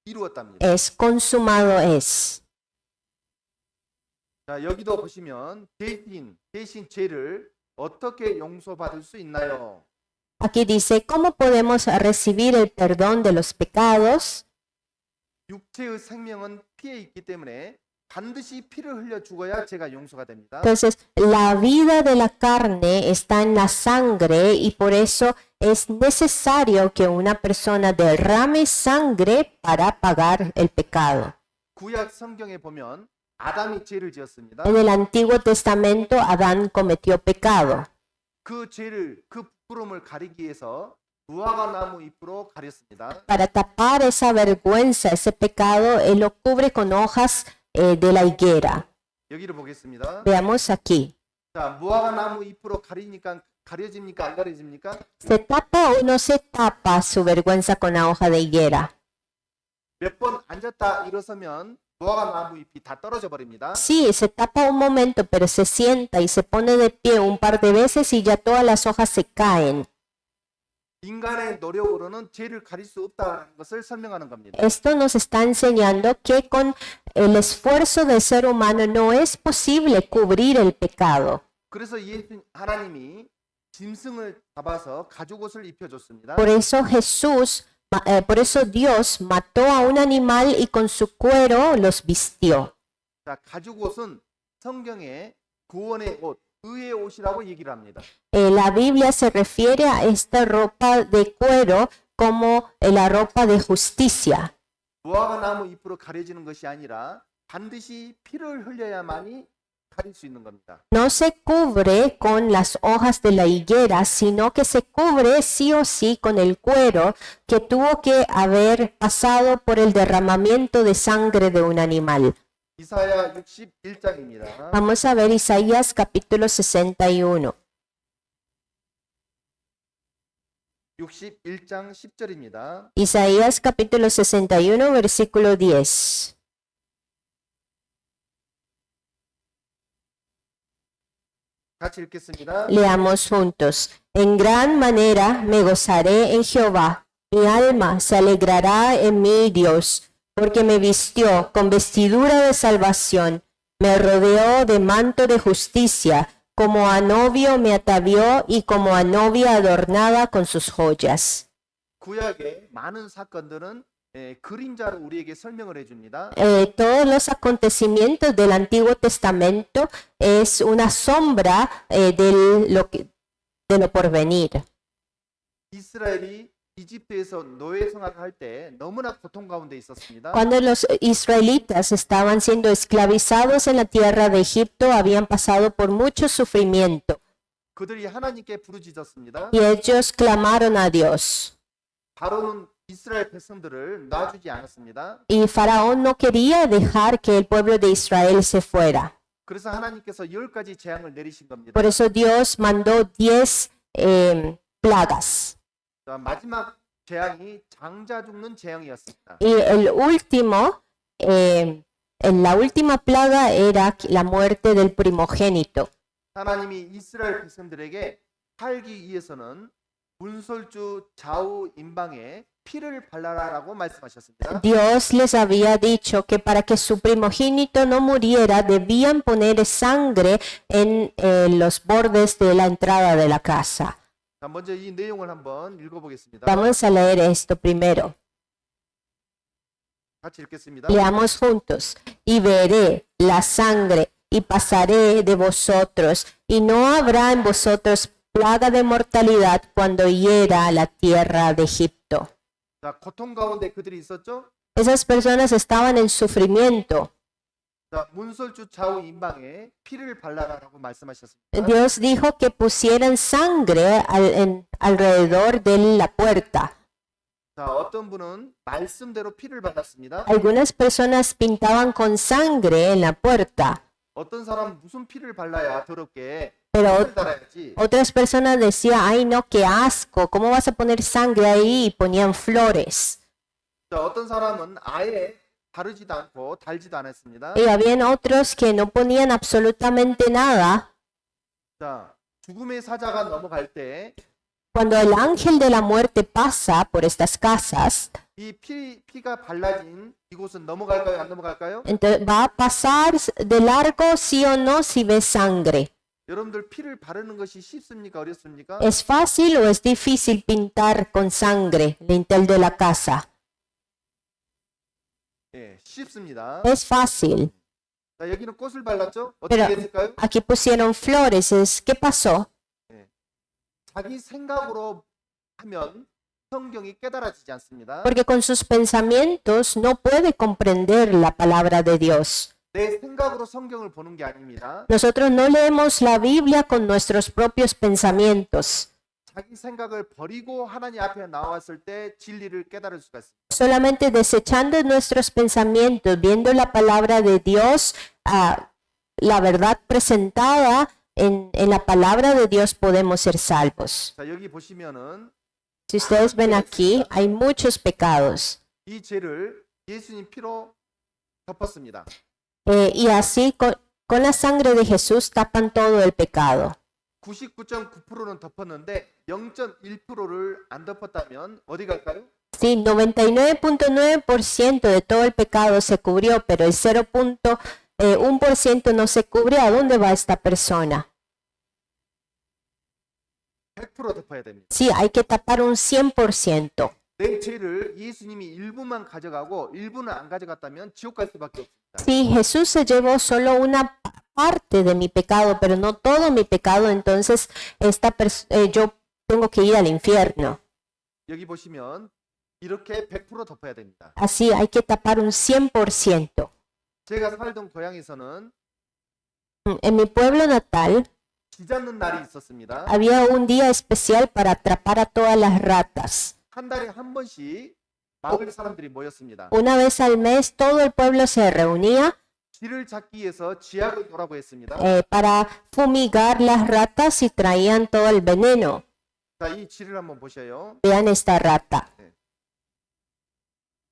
이루었답니다. Es consumado es. 자, 여기도 보시면 대신 죄를 어떻게 용서받을 수 있나요? Aquí dice, ¿cómo podemos recibir el perdón de los pecados? 육체의 생명은 피에 있기 때문에 반드시 피를 흘려 죽어야 죄가 용서가 됩니다. Entonces, la vida de la carne está en la sangre y por eso es necesario que una persona derrame sangre para pagar el pecado. 구약 성경에 보면 아담이 죄를 지었습니다. En el Antiguo Testamento, Adán cometió pecado. 그 죄를 그 부끄러움을 가리기 위해서 무화과 나무 잎으로 가렸습니다. Para tapar esa vergüenza, ese pecado, él lo cubre con hojas de la higuera. 여기를 보겠습니다. Veamos aquí. 자, 무화과 나무 잎으로 가려집니까? 안 가려집니까? ¿Se tapa o no se tapa su vergüenza con la hoja de higuera? 몇 번 앉았다 일어서면 무화과 나무 잎이 다 떨어져 버립니다. Sí, se tapa un momento, pero se sienta y se pone de pie un par de veces y ya todas las hojas se caen. 인간의 노력으로는 죄를 가릴 수 없다는 것을 설명하는 겁니다. Esto nos está enseñando que con el esfuerzo del ser humano no es posible cubrir el pecado. 그래서 하나님이 짐승을 잡아서 가죽옷을 입혀줬습니다. Por eso Dios mató a un animal y con su cuero los vistió. 자, 가죽옷은 성경의 구원의 옷, 의의 옷이라고 얘기를 합니다. La Biblia se refiere a esta ropa de cuero como la ropa de justicia. 무화과 나무 잎으로 가려지는 것이 아니라 반드시 피를 흘려야만이 가릴 수 있는 겁니다. No se cubre con las hojas de la higuera, sino que se cubre sí o sí con el cuero que tuvo que haber pasado por el derramamiento de sangre de un animal. 이사야 61장입니다. Vamos a ver Isaías capítulo 61. 61장 10절입니다. Isaías capítulo 61, versículo 10. 같이 읽겠습니다. Leamos juntos. En gran manera me gozaré en Jehová. Mi alma se alegrará en mi Dios, porque me vistió con vestidura de salvación, me rodeó de manto de justicia, como a novio me atavió y como a novia adornada con sus joyas. 구약의 많은 사건들은 그림자로 우리에게 설명을 해줍니다. Todos los acontecimientos del Antiguo Testamento es una sombra de lo porvenir. 이스라엘이 이집트에서 노예 생활을 할 때 너무나 고통 가운데 있었습니다. Cuando los israelitas estaban siendo esclavizados en la tierra de Egipto, habían pasado por mucho sufrimiento 그들이 하나님께 부르짖었습니다. y ellos clamaron a Dios. 바로는 이스라엘 백성들을 놔주지 않았습니다. Y Faraón no quería dejar que el pueblo de Israel se fuera. 그래서 하나님께서 10가지 재앙을 내리신 겁니다. Por eso Dios mandó 10 plagas. 자, 마지막 재앙이 장자 죽는 재앙이었습니다. Y la última plaga era la muerte del primogénito. 하나님이 이스라엘 백성들에게 살기 위해서는 문설주 좌우 임방에 피를 발라라라고 말씀하셨습니다. Dios les había dicho que para que su primogénito no muriera debían poner sangre en los bordes de la entrada de la casa. 자, 먼저 이 내용을 한번 읽어보겠습니다. Vamos a leer esto primero. 같이 읽겠습니다. Leamos juntos. Y veré la sangre y pasaré de vosotros, y no habrá en vosotros plaga de mortalidad cuando hiera la tierra de Egipto. 자, 고통 가운데 그들이 있었죠. Esas personas estaban en sufrimiento. 자, 문설주 좌우 임방에 피를 발라라라고 말씀하셨습니다. Dios dijo que pusieran sangre alrededor de la puerta. 자, 어떤 분은 말씀대로 피를 발랐습니다. Algunas personas pintaban con sangre en la puerta, 어떤 사람은 무슨 피를 발라야 더럽게 pero 피를 달아야지. otras personas decían, ay no, qué asco, ¿cómo vas a poner sangre ahí? Y ponían flores. 자, 어떤 사람은 아예 바르지도 않고 달지도 않았습니다. Y habían otros que no ponían absolutamente nada. 자, 죽음의 사자가 넘어갈 때 이 Cuando el ángel de la muerte pasa por estas casas, 피가 발라진 이곳은 넘어갈까요? 안 넘어갈까요? entonces va a pasar de largo sí o no si ve sangre. 여러분들 피를 바르는 것이 쉽습니까? 어렵습니까? ¿Es fácil o es difícil pintar con sangre el lintel de la casa? 예, 쉽습니다. Es fácil. 자, 여기는 꽃을 발랐죠? 어떻게 Pero 했을까요? aquí pusieron flores. ¿Qué pasó? 자기 생각으로 하면 성경이 깨달아지지 않습니다. Porque con sus pensamientos no puede comprender la palabra de Dios. 내 생각으로 성경을 보는 게 아닙니다. Nosotros no leemos la Biblia con nuestros propios pensamientos. 자기 생각을 버리고 하나님 앞에 나왔을 때 진리를 깨달을 수가 있습니다. Solamente desechando nuestros pensamientos, viendo la palabra de Dios, la verdad presentada en la palabra de Dios, podemos ser salvos. 자, 여기 보시면은 Si ustedes ven aquí, hay muchos pecados. 이 죄를 예수님 피로 덮었습니다. Y así, con la sangre de Jesús, tapan todo el pecado. 99.9%는 덮었는데 0.1%를 안 덮었다면 어디 갈까요? Sí, 99.9% de todo el pecado se cubrió, pero el 0.1% no se cubrió. ¿A dónde va esta persona? 100% 덮어야 됩니다. Sí, hay que tapar un 100%. 내 죄를 예수님이 일부만 가져가고 일부는 안 가져갔다면 지옥 갈 수밖에 없습니다. Si Jesús se llevó solo una parte de mi pecado, pero no todo mi pecado, entonces yo tengo que ir al infierno. 여기 보시면 이렇게 100% 덮어야 됩니다. Así hay que tapar un 100%. 제가 살던 고향에서는 En mi pueblo natal 쥐 잡는 날이 있었습니다. había un día especial para atrapar a todas las ratas. 한 달에 한 번씩 마을 사람들이 모였습니다. Una vez al mes todo el pueblo se reunía 쥐를 잡기 위해서 쥐약을 놓으라고 했습니다. para fumigar las ratas y traían todo el veneno. 자, 이 쥐를 한번 보셔요. Vean esta rata.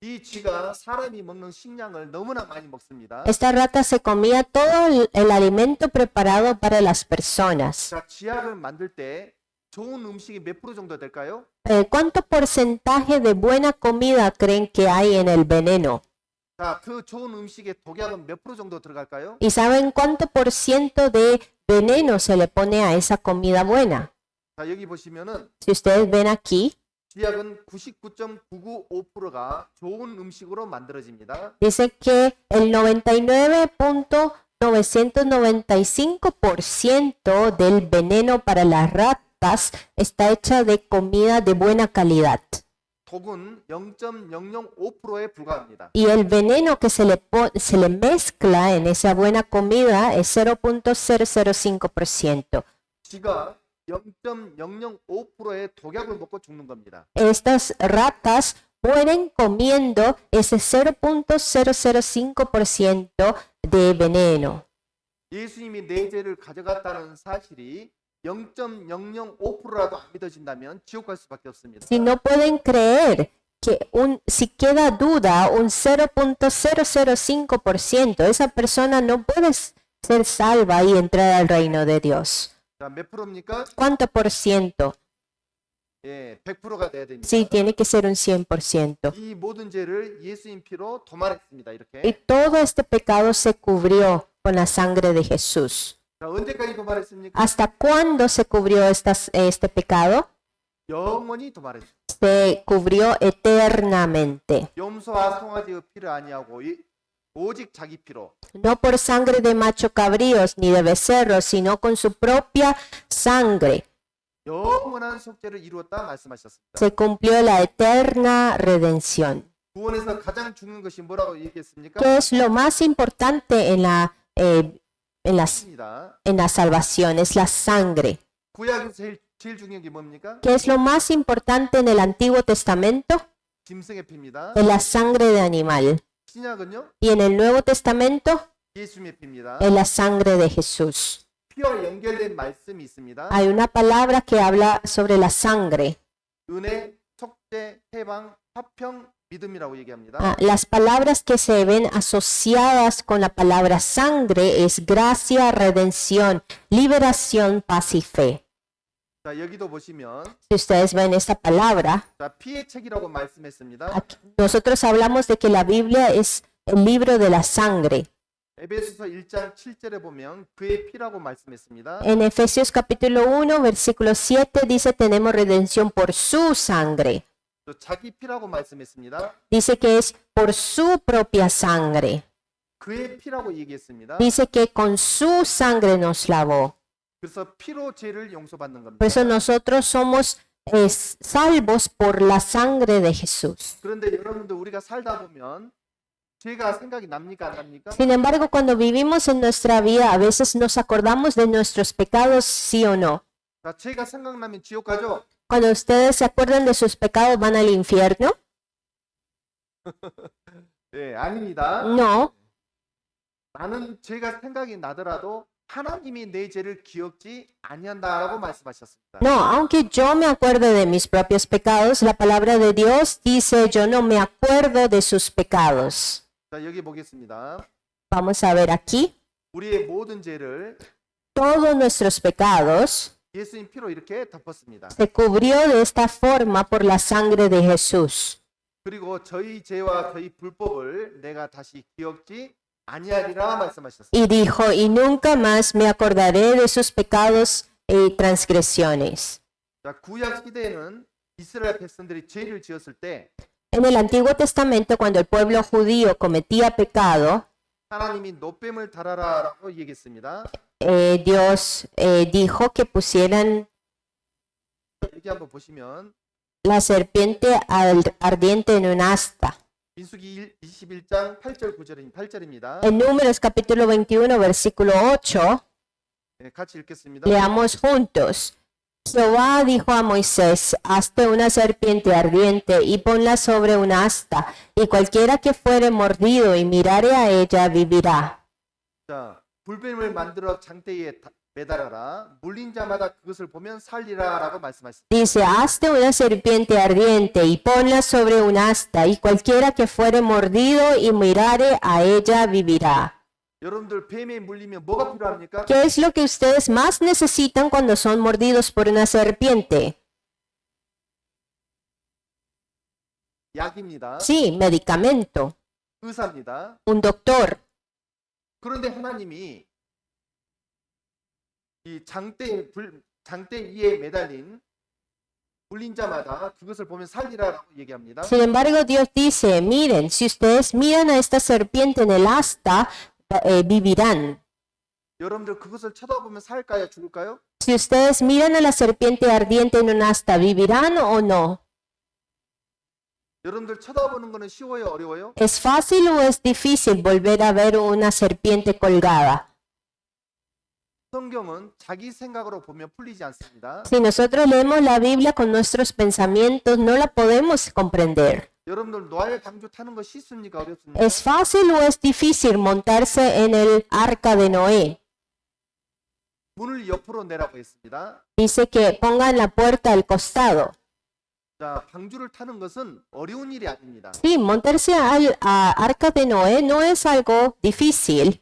이 쥐가 사람이 먹는 식량을 너무나 많이 먹습니다. Esta rata se comía todo el alimento preparado para las personas. 자, 쥐약을 만들 때 좋은 음식이 몇 프로 정도 될까요? ¿Cuánto porcentaje de buena comida creen que hay en el veneno? 자, 그 좋은 음식에 독약은 몇 프로 정도 들어갈까요? ¿Y saben cuánto por ciento de veneno se le pone a esa comida buena? 자, 여기 보시면은 Si ustedes ven aquí, 쥐약은 99.995%가 좋은 음식으로 만들어집니다. dice que el 99.995% del veneno para las ratas está hecha de comida de buena calidad. 독은 0.005%에 불과합니다. Y el veneno que se le mezcla en esa buena comida es 0.005%. 쥐가 0.005%의 독약을 먹고 죽는 겁니다. Estas ratas mueren comiendo ese 0.005% de veneno. 예수님이 내 죄를 가져갔다는 사실이 0.005%라도 안 믿어진다면 지옥 갈 수밖에 없습니다. Si no pueden creer que si queda duda, un 0.005%, esa persona no puede ser salva y entrar al reino de Dios. 자, 몇 프로입니까? ¿Cuánto por ciento? 예, 100%가 돼야 됩니다. Sí, tiene que ser un 100%. 이 모든 죄를 예수님 피로 도말했습니다. Y 이렇게. todo este pecado se cubrió con la sangre de Jesús. 자, 언제까지 도말했습니까? ¿Hasta cuándo se cubrió este pecado? 영원히 도말했습니다. Se cubrió eternamente. 염소와 송아지의 피를 아니하고 오직 자기 피로 No por sangre de macho cabríos ni de becerros, sino con su propia sangre. 영원한 속죄를 이루었다 말씀하셨습니다. Se cumplió la eterna redención. 구원에서 가장 중요한 것이 뭐라고 얘기했습니까? ¿Qué es lo más importante en la 입니다. salvación? Es la sangre. 구약에서 제일 중요한 게 뭡니까? ¿Qué es lo más importante en el Antiguo Testamento? 짐승의 피입니다. Es la sangre de animal. 신약은요? Y en el Nuevo Testamento 예수님의 피입니다. es la sangre de Jesús. 피와 연결된 말씀이 있습니다. Hay una palabra que habla sobre la sangre. 은혜, 속죄, 해방, 화평, 믿음이라고 얘기합니다. Las palabras que se ven asociadas con la palabra sangre es gracia, redención, liberación, paz y fe. 자, 여기도 보시면 Si ustedes ven esta palabra, 자, 피의 책이라고 말씀했습니다. nosotros hablamos de que la Biblia es el libro de la sangre. 에베소서 1장 7절에 보면 그의 피라고 말씀했습니다. En Efesios capítulo 1, versículo 7 dice tenemos redención por su sangre. 또 자기 피라고 말씀했습니다. Dice que es por su propia sangre. 그의 피라고 얘기했습니다. Dice que con su sangre nos lavó. 그래서 피로 죄를 용서받는 겁니다. Por eso nosotros somos salvos por la sangre de Jesús. 그런데 여러분들 우리가 살다 보면 죄가 생각이 납니까 안 납니까? Sin embargo, cuando vivimos en nuestra vida, a veces nos acordamos de nuestros pecados, sí o no. 자, 죄가 생각나면 지옥 가죠? Cuando ustedes se acuerdan de sus pecados, ¿van al infierno? 네, 아닙니다. No. 나는 죄가 생각이 나더라도 하나님이 내 죄를 기억지 아니한다라고 말씀하셨습니다. No, aunque yo me acuerde de mis propios pecados, la palabra de Dios dice, yo no me acuerdo de sus pecados. 자, 여기 보겠습니다. Vamos a ver aquí. 우리의 모든 죄를 Todos nuestros pecados 예수님 피로 이렇게 덮었습니다. se cubrió de esta forma por la sangre de Jesús. 그리고 저희 죄와 저희 불법을 내가 다시 기억지 아니하리라 말씀하셨습니다. Y dijo, y nunca más me acordaré de sus pecados y transgresiones. 자, 구약 시대에는 이스라엘 백성들이 죄를 지었을 때 En el Antiguo Testamento, cuando el pueblo judío cometía pecado, 하나님이 노뱀을 달아라라고 얘기했습니다. Dios dijo que pusieran 여기 한번 보시면 la serpiente ardiente en un asta. 민수기 21장 8절 8절입니다. En Números capítulo 21, versículo 8, 같이 읽겠습니다. leamos juntos. Jehová dijo a Moisés, hazte una serpiente ardiente y ponla sobre un asta, y cualquiera que fuere mordido y mirare a ella vivirá. 자, 불뱀을 만들어 장대에 매달아라. 물린 자마다 그것을 보면 살리라라고 말씀하셨습니다. Dice, hazte una serpiente ardiente y ponla sobre un asta, y cualquiera que fuere mordido y mirare a ella vivirá. 여러분들 뱀에 물리면 뭐가 필요합니까? ¿Qué es lo que ustedes más necesitan cuando son mordidos por una serpiente? 약입니다. Sí, medicamento, 의사입니다. un doctor. 그런데 하나님이 이 장대 위에 매달린 물린 자마다 그것을 보면 살리라라고 얘기합니다. Sin embargo, Dios dice, miren, si ustedes miran a esta serpiente en el asta, vivirán. 여러분들 그것을 쳐다보면 살까요, 죽을까요? Si ustedes miran a la serpiente ardiente en un asta, ¿vivirán o no? 여러분들 쳐다보는 거는 쉬워요, 어려워요? ¿Es fácil o es difícil volver a ver una serpiente colgada? 성경은 자기 생각으로 보면 풀리지 않습니다. Si nosotros leemos la Biblia con nuestros pensamientos, no la podemos comprender. 여러분들 노아의 방주 타는 거 쉽습니까, 어렵습니까? ¿Es fácil o es difícil montarse en el arca de Noé? 문을 옆으로 내라고 했습니다. Dice que pongan la puerta al costado. 자, 방주를 타는 것은 어려운 일이 아닙니다. Sí, montarse al arca de Noé no es algo difícil.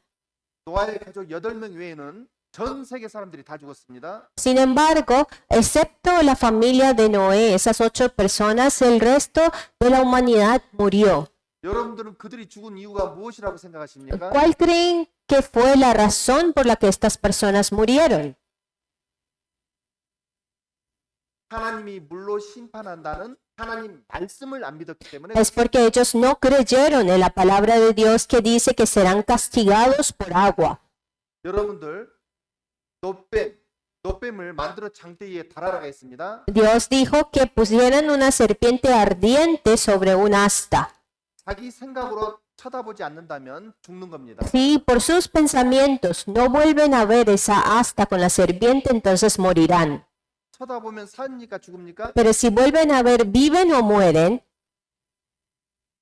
노아의 가족 8명 외에는 전 세계 사람들이 다 죽었습니다. Sin embargo, excepto la familia de Noé, esas 8 personas, el resto de la humanidad murió. 여러분들은 그들이 죽은 이유가 무엇이라고 생각하십니까? ¿Cuál creen que fue la razón por la que estas personas murieron? 하나님이 물로 심판한다는 하나님 말씀을 안 믿었기 때문에 Es porque ellos no creyeron en la palabra de Dios que dice que serán castigados por agua. 여러분들 노뱀을 만들어 장대 위에 달아라 했습니다. Dios dijo que pusieran una serpiente ardiente sobre un asta. 자기 생각으로 쳐다보지 않는다면 죽는 겁니다. Si por sus pensamientos no vuelven a ver esa asta con la serpiente, entonces morirán. 쳐다보면 사니까 죽습니까? Pero si vuelven a ver, viven o mueren.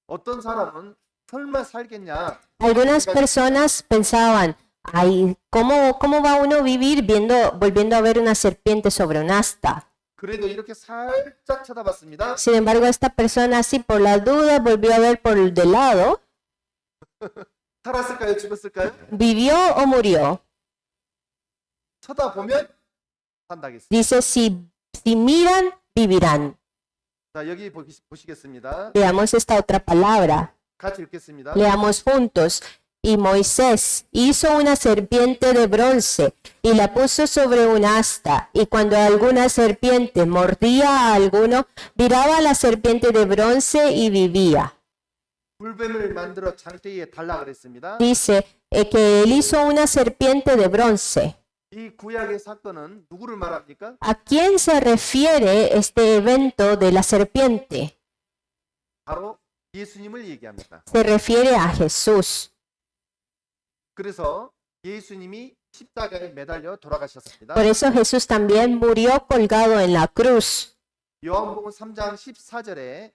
어떤 사람은 설마 살겠냐? Algunas personas pensaban, ay, ¿cómo va uno a vivir volviendo a ver una serpiente sobre un asta? 그래도 이렇게 살짝 쳐다봤습니다. Sin embargo, esta persona así por la duda volvió a ver por el de lado. 살았을까요? 죽었을까요? ¿Vivió o murió? 쳐다보면 산다겠습니다. Dice, si miran, vivirán. 자, 여기 보시겠습니다. Veamos esta otra palabra. 같이 읽겠습니다. Leamos juntos. Y Moisés hizo una serpiente de bronce y la puso sobre un asta. Y cuando alguna serpiente mordía a alguno, viraba a la serpiente de bronce y vivía. 불뱀을 만들어 장대 위에 달라 그랬습니다. Dice que él hizo una serpiente de bronce. 이 구약의 사건은 누구를 말합니까? ¿A quién se refiere este evento de la serpiente? 바로 예수님을 얘기합니다. Se refiere a Jesús. 그래서 예수님이 십자가에 매달려 돌아가셨습니다. Por eso Jesús también murió colgado en la cruz. 요한복음 3장 14절에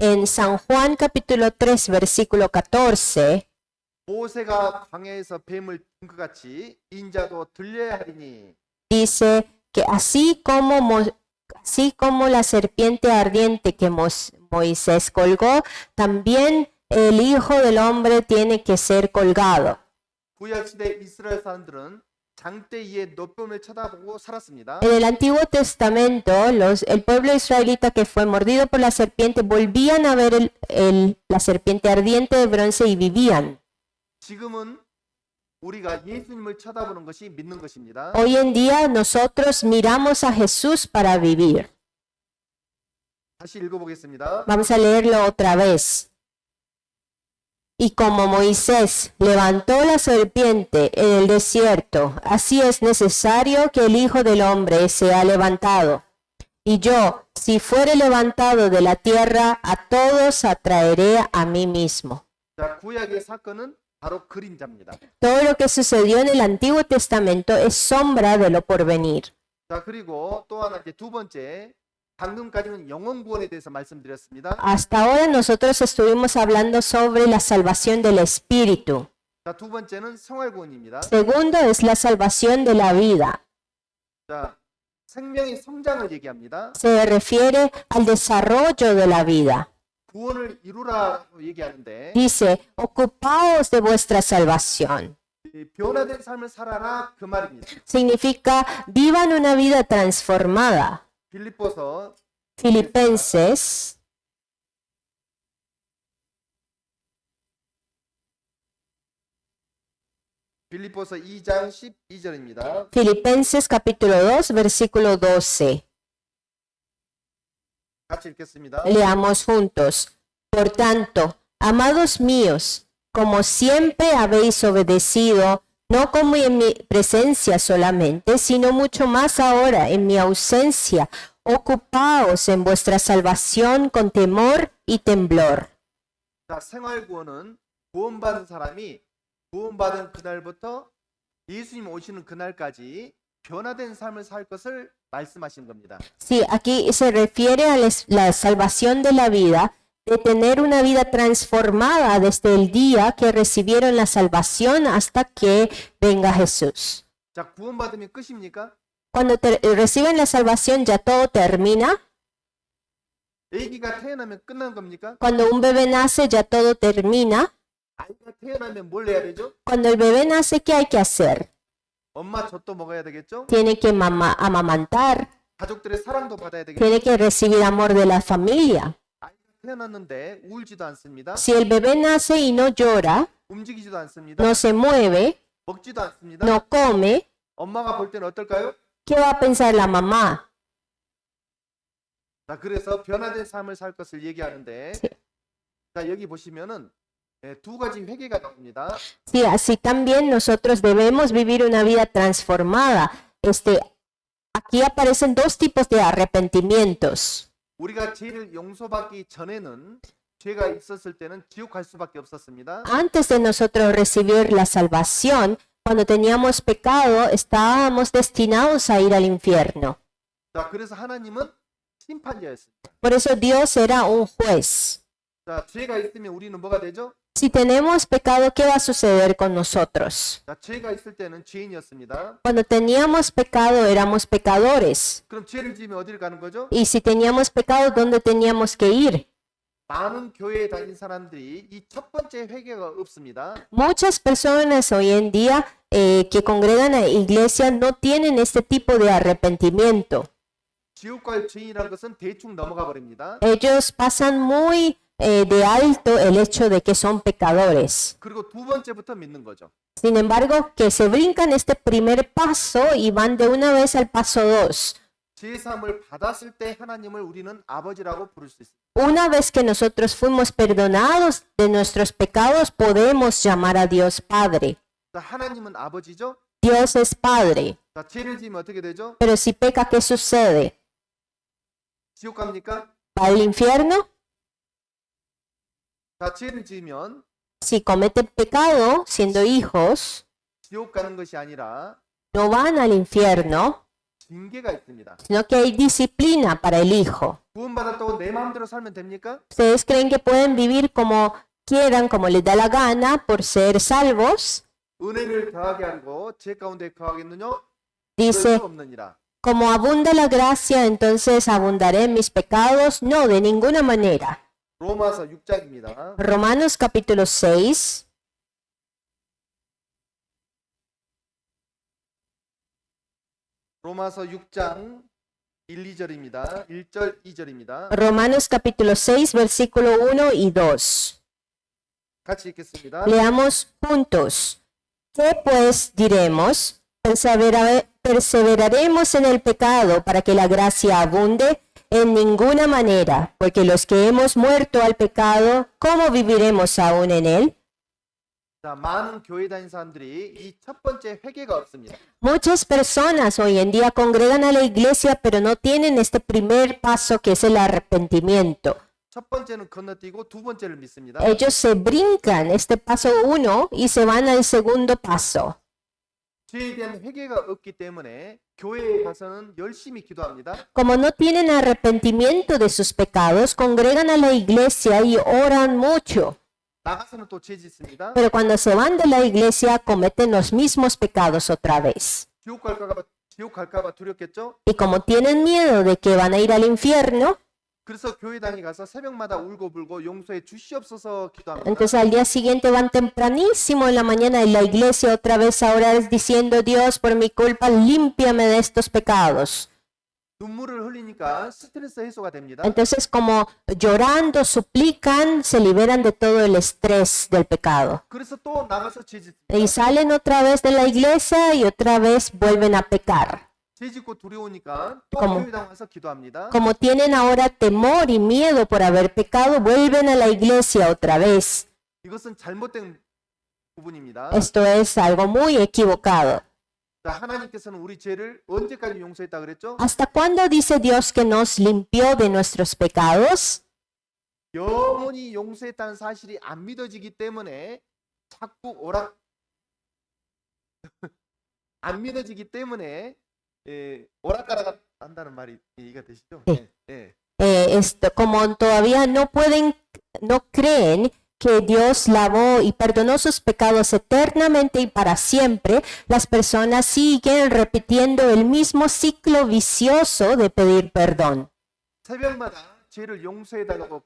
En San Juan capítulo 3 versículo 14 모세가 광야에서 뱀을 든 것 같이 인자도 들려야 하리니 dice que así como la serpiente ardiente que Moisés colgó, también el Hijo del Hombre tiene que ser colgado. 구약시대 이스라엘 사람들은 장대 위에 노뱀을 쳐다보고 살았습니다. En el Antiguo Testamento, el pueblo israelita que fue mordido por la serpiente volvían a ver la serpiente ardiente de bronce y vivían. 지금은 우리가 예수님을 쳐다보는 것이 믿는 것입니다. Hoy en día nosotros miramos a Jesús para vivir. 다시 읽어보겠습니다. Vamos a leerlo otra vez. Y como Moisés levantó la serpiente en el desierto, así es necesario que el Hijo del Hombre sea levantado. Y yo, si fuere levantado de la tierra, a todos atraeré a mí mismo. 자, 구약의 사건은 바로 그림자입니다. Todo lo que sucedió en el Antiguo Testamento es sombra de lo porvenir. 자, 그리고 또 하나 이제 두 번째, 방금까지는 영혼 구원에 대해서 말씀드렸습니다. Hasta ahora nosotros estuvimos hablando sobre la salvación del espíritu. 자, 두 번째는 생활 구원입니다. Segundo es la salvación de la vida. 자, 생명의 성장을 얘기합니다. Se refiere al desarrollo de la vida. 구원을 이루라고 얘기하는데 Dice, ocupaos de vuestra salvación. 이 변화된 삶을 살아라 그 말입니다. Significa, vivan una vida transformada. 빌립보서 Filipenses, 빌립보서 2장 12절입니다. Filipenses capítulo 2, versículo 12. 같이 읽겠습니다. Leamos juntos. Por tanto, amados míos, como siempre habéis obedecido, no como en mi presencia solamente, sino mucho más ahora en mi ausencia, ocupaos en vuestra salvación con temor y temblor. 자, 생활 구원은 구원받은 사람이 구원받은 그날부터 예수님 오시는 그날까지 변화된 삶을 살 것을 말씀하신 겁니다. Sí, aquí se refiere a la salvación de la vida, de tener una vida transformada desde el día que recibieron la salvación hasta que venga Jesús. 자, 구원받으면 끝입니까? Cuando reciben la salvación ya todo termina. 아기가 태어나면 끝난 겁니까? Cuando un bebé nace ya todo termina. 아이가 태어나면 뭘 해야 되죠? Cuando el bebé nace, ¿qué hay que hacer? 엄마 젖도 먹어야 되겠죠? Tiene que amamantar, 가족들의 사랑도 받아야 되겠죠? tiene que recibir amor de la familia. 아이가 태어났는데 울지도 않습니다. Si el bebé nace y no llora, 움직이지도 않습니다. no se mueve, 먹지도 않습니다. no come, 엄마가 볼 때는 어떨까요? ¿qué va a pensar la mamá? 자, 그래서 변화된 삶을 살 것을 얘기하는데 Sí. 자, 여기 보시면은 두 가지 회개가 나옵니다. Sí, así también nosotros debemos vivir una vida transformada. Aquí aparecen dos tipos de arrepentimientos. 우리가 죄를 용서받기 전에는 죄가 있었을 때는 지옥 갈 수밖에 없었습니다. Antes de nosotros recibir la salvación, cuando teníamos pecado, estábamos destinados a ir al infierno. 자, 그래서 하나님은 심판자였습니다. Por eso Dios era un juez. 자, 죄가 있으면 우리는 뭐가 되죠? Si tenemos pecado, ¿qué va a suceder con nosotros? 자, 죄가 있을 때는 죄인이었습니다. Cuando teníamos pecado, éramos pecadores. 그럼 죄를 지으면 어디를 가는 거죠? Y si teníamos pecado, ¿dónde teníamos que ir? 많은 교회에 다닌 사람들이 이 첫 번째 회개가 없습니다. Muchas personas hoy en día que congregan a iglesia no tienen este tipo de arrepentimiento. 지옥 갈 죄인이라는 것은 대충 넘어가 버립니다. Ellos pasan muy de alto el hecho de que son pecadores. 그리고 두 번째부터 믿는 거죠. Sin embargo, que se brincan este primer paso y van de una vez al paso 2. 죄 사함을 받았을 때 하나님을 우리는 아버지라고 부를 수 있습니다. Una vez que nosotros fuimos perdonados de nuestros pecados, podemos llamar a Dios Padre. 자, 하나님은 아버지죠. Dios es Padre. 자, 죄를 지으면 어떻게 되죠? Pero si peca, ¿qué sucede? 지옥 갑니까? ¿Va al infierno? 자, 죄를 지으면 Si cometen pecado siendo hijos, 지옥 가는 것이 아니라 no van al infierno, 징계가 있습니다. sino que hay disciplina para el hijo. 구원받았다고 내 마음대로 살면 됩니까? ¿Ustedes creen que pueden vivir como quieran, como les da la gana, por ser salvos? 은혜를 더하게 하고 죄 가운데 거하겠느냐? 그럴 Dice, 수 없느니라. como abunda la gracia, entonces abundaré en mis pecados. No, de ninguna manera. 로마서 6장입니다. Romanos capítulo 6, 로마서 6장 1, 2절입니다. 1절, 2절입니다. Romanos capítulo 6, versículo 1 y 2. 같이 읽겠습니다. Leamos juntos. ¿Qué pues diremos? ¿Perseveraremos en el pecado para que la gracia abunde? En ninguna manera, porque los que hemos muerto al pecado, ¿cómo viviremos aún en él? 자, 많은 교회 다니는 사람들이 이 첫 번째 회개가 없습니다. Muchas personas hoy en día congregan a la iglesia, pero no tienen este primer paso que es el arrepentimiento. 첫 번째는 건너뛰고 두 번째를 믿습니다. Ellos se brincan este paso 1 y se van al segundo paso. 죄에 대한 회개가 없기 때문에 교회에 가서는 열심히 기도합니다. Como no tienen arrepentimiento de sus pecados, congregan a la iglesia y oran mucho. 나가서는 또 죄 짓습니다. Pero cuando se van de la iglesia cometen los mismos pecados otra vez. 지옥 갈까봐 두렵겠죠? Y como tienen miedo de que van a ir al infierno, 그래서 교회당에 가서 새벽마다 울고불고 용서해 주시옵소서 기도합니다. entonces al día siguiente van tempranísimo en la mañana en la iglesia otra vez a orar diciendo, Dios, por mi culpa, límpiame de estos pecados. 눈물을 흘리니까 스트레스 해소가 됩니다. Entonces como llorando, suplican, se liberan de todo el estrés del pecado. 그래서 또 나가서 죄 짓습니다. Y salen otra vez de la iglesia y otra vez vuelven a pecar. 죄 짓고 두려우니까 또 ¿Cómo? 교회당 와서 기도합니다. Como tienen ahora temor y miedo por haber pecado, vuelven a la iglesia otra vez. 이것은 잘못된 부분입니다. Esto es algo muy equivocado. 자, 하나님께서는 우리 죄를 언제까지 용서했다 그랬죠? ¿Hasta cuándo dice Dios que nos limpió de nuestros pecados? 영원히 용서했다는 사실이 안 믿어지기 때문에 자꾸 안 믿어지기 때문에 오락가락 한다는 말이 이해가 되시죠? 네. 네. Como todavía no creen que Dios lavó y perdonó sus pecados eternamente y para siempre, las personas siguen repitiendo el mismo ciclo vicioso de pedir perdón. 새벽마다 죄를 용서해달라고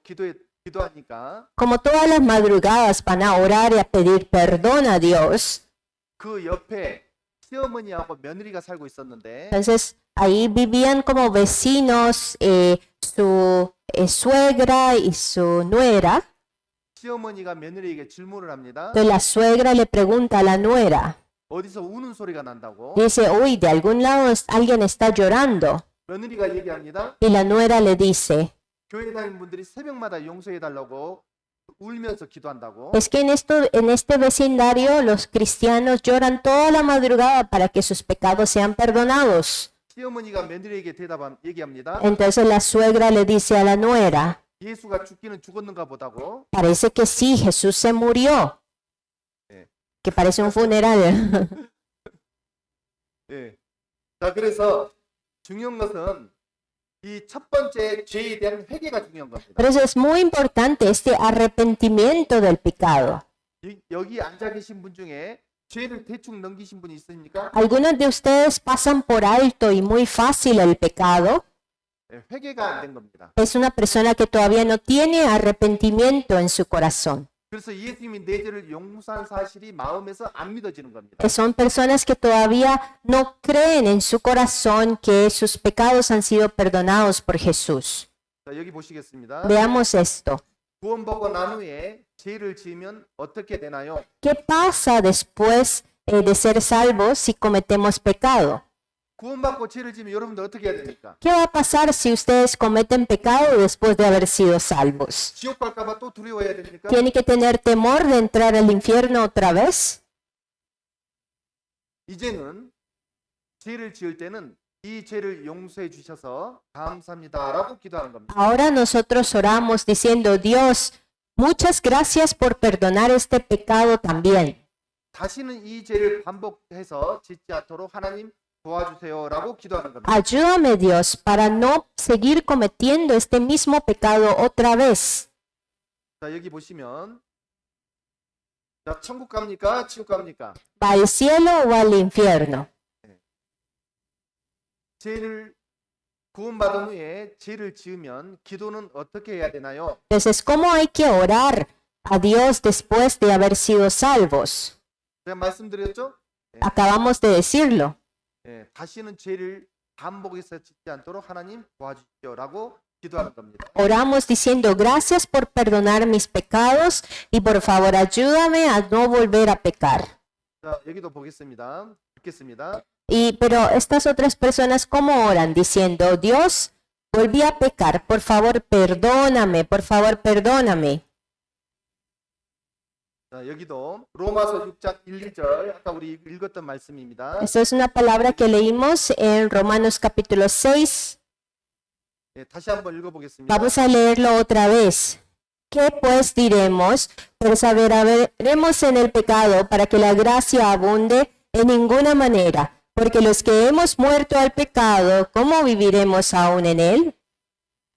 기도하니까 Como todas las madrugadas van a orar y a pedir perdón a Dios, 그 옆에 시어머니하고 며느리가 살고 있었는데 entonces ahí vivían como vecinos su suegra y su nuera. 시어머니가 며느리에게 질문을 합니다. Entonces la suegra le pregunta a la nuera, 어디서 우는 소리가 난다고? dice, uy, de algún lado alguien está llorando. 며느리가 얘기합니다. Y la nuera le dice, 교회 다니는 분들이 새벽마다 용서해달라고 울면서 기도한다고. es que en este vecindario los cristianos lloran toda la madrugada para que sus pecados sean perdonados. 시어머니가 며느리에게 얘기합니다. Entonces la suegra le dice a la nuera, 예수가 죽기는 죽었는가 보다고. parece que sí, Jesús se murió. Que parece un funeral. 예. 자, 그래서 중요한 것은 이 첫 번째 죄에 대한 회개가 중요한 겁니다. Por eso es muy importante este arrepentimiento del pecado. 여기 앉아 계신 분 중에 죄를 대충 넘기신 분이 있습니까? Algunos de ustedes pasan por alto y muy fácil el pecado. 예, 회개가 안 된 겁니다. Es una persona que todavía no tiene arrepentimiento en su corazón. 그래서 예수님이 내 죄를 용서한 사실이 마음에서 안 믿어지는 겁니다. Que son personas que todavía no creen en su corazón que sus pecados han sido perdonados por Jesús. 자, 여기 보시겠습니다. Veamos esto. 구원받고 난 후에 죄를 지으면 어떻게 되나요? ¿Qué pasa después de ser salvos si cometemos pecado? 구원받고 죄를 지으면 여러분들 어떻게 해야 됩니까? ¿Qué va a pasar si ustedes cometen pecado después de haber sido salvos? 지옥 갈까봐 또 두려워해야 됩니까? ¿Tiene que tener temor de entrar al infierno otra vez? 이제는 죄를 지을 때는 이 죄를 용서해 주셔서 감사합니다라고 기도하는 겁니다. Ahora nosotros oramos diciendo, Dios, muchas gracias por perdonar este pecado también. 다시는 이 죄를 반복해서 짓지 않도록 하나님 도와주세요라고 기도하는 겁니다. Ayúdame, Dios, para no seguir cometiendo este mismo pecado otra vez. 자, 여기 보시면 자, 천국 갑니까? 지옥 갑니까? ¿Va al cielo o al infierno? 죄를 구원받은 후에 죄를 지으면 기도는 어떻게 해야 되나요? Entonces, ¿cómo hay que orar a Dios después de haber sido salvos? 제가 말씀드렸죠? Acabamos de decirlo. 예, 다시는 죄를 반복해서 짓지 않도록 하나님 도와주십시오라고 기도하는 겁니다. Oramos diciendo, gracias por perdonar mis pecados y por favor ayúdame a no volver a pecar. 자, 여기도 보겠습니다. 읽겠습니다. Pero estas otras personas, ¿cómo oran? Diciendo, Dios, volví a pecar, por favor perdóname, por favor perdóname. 자, 여기도 로마서 6장 1, 2절 아까 우리 읽었던 말씀입니다. Esta es una palabra que leímos en Romanos capítulo 6. 예, 다시 한번 읽어보겠습니다. Vamos a leerlo otra vez. ¿Qué pues diremos? Perseveraremos en el pecado para que la gracia abunde en ninguna manera. Porque los que hemos muerto al pecado, ¿cómo viviremos aún en él?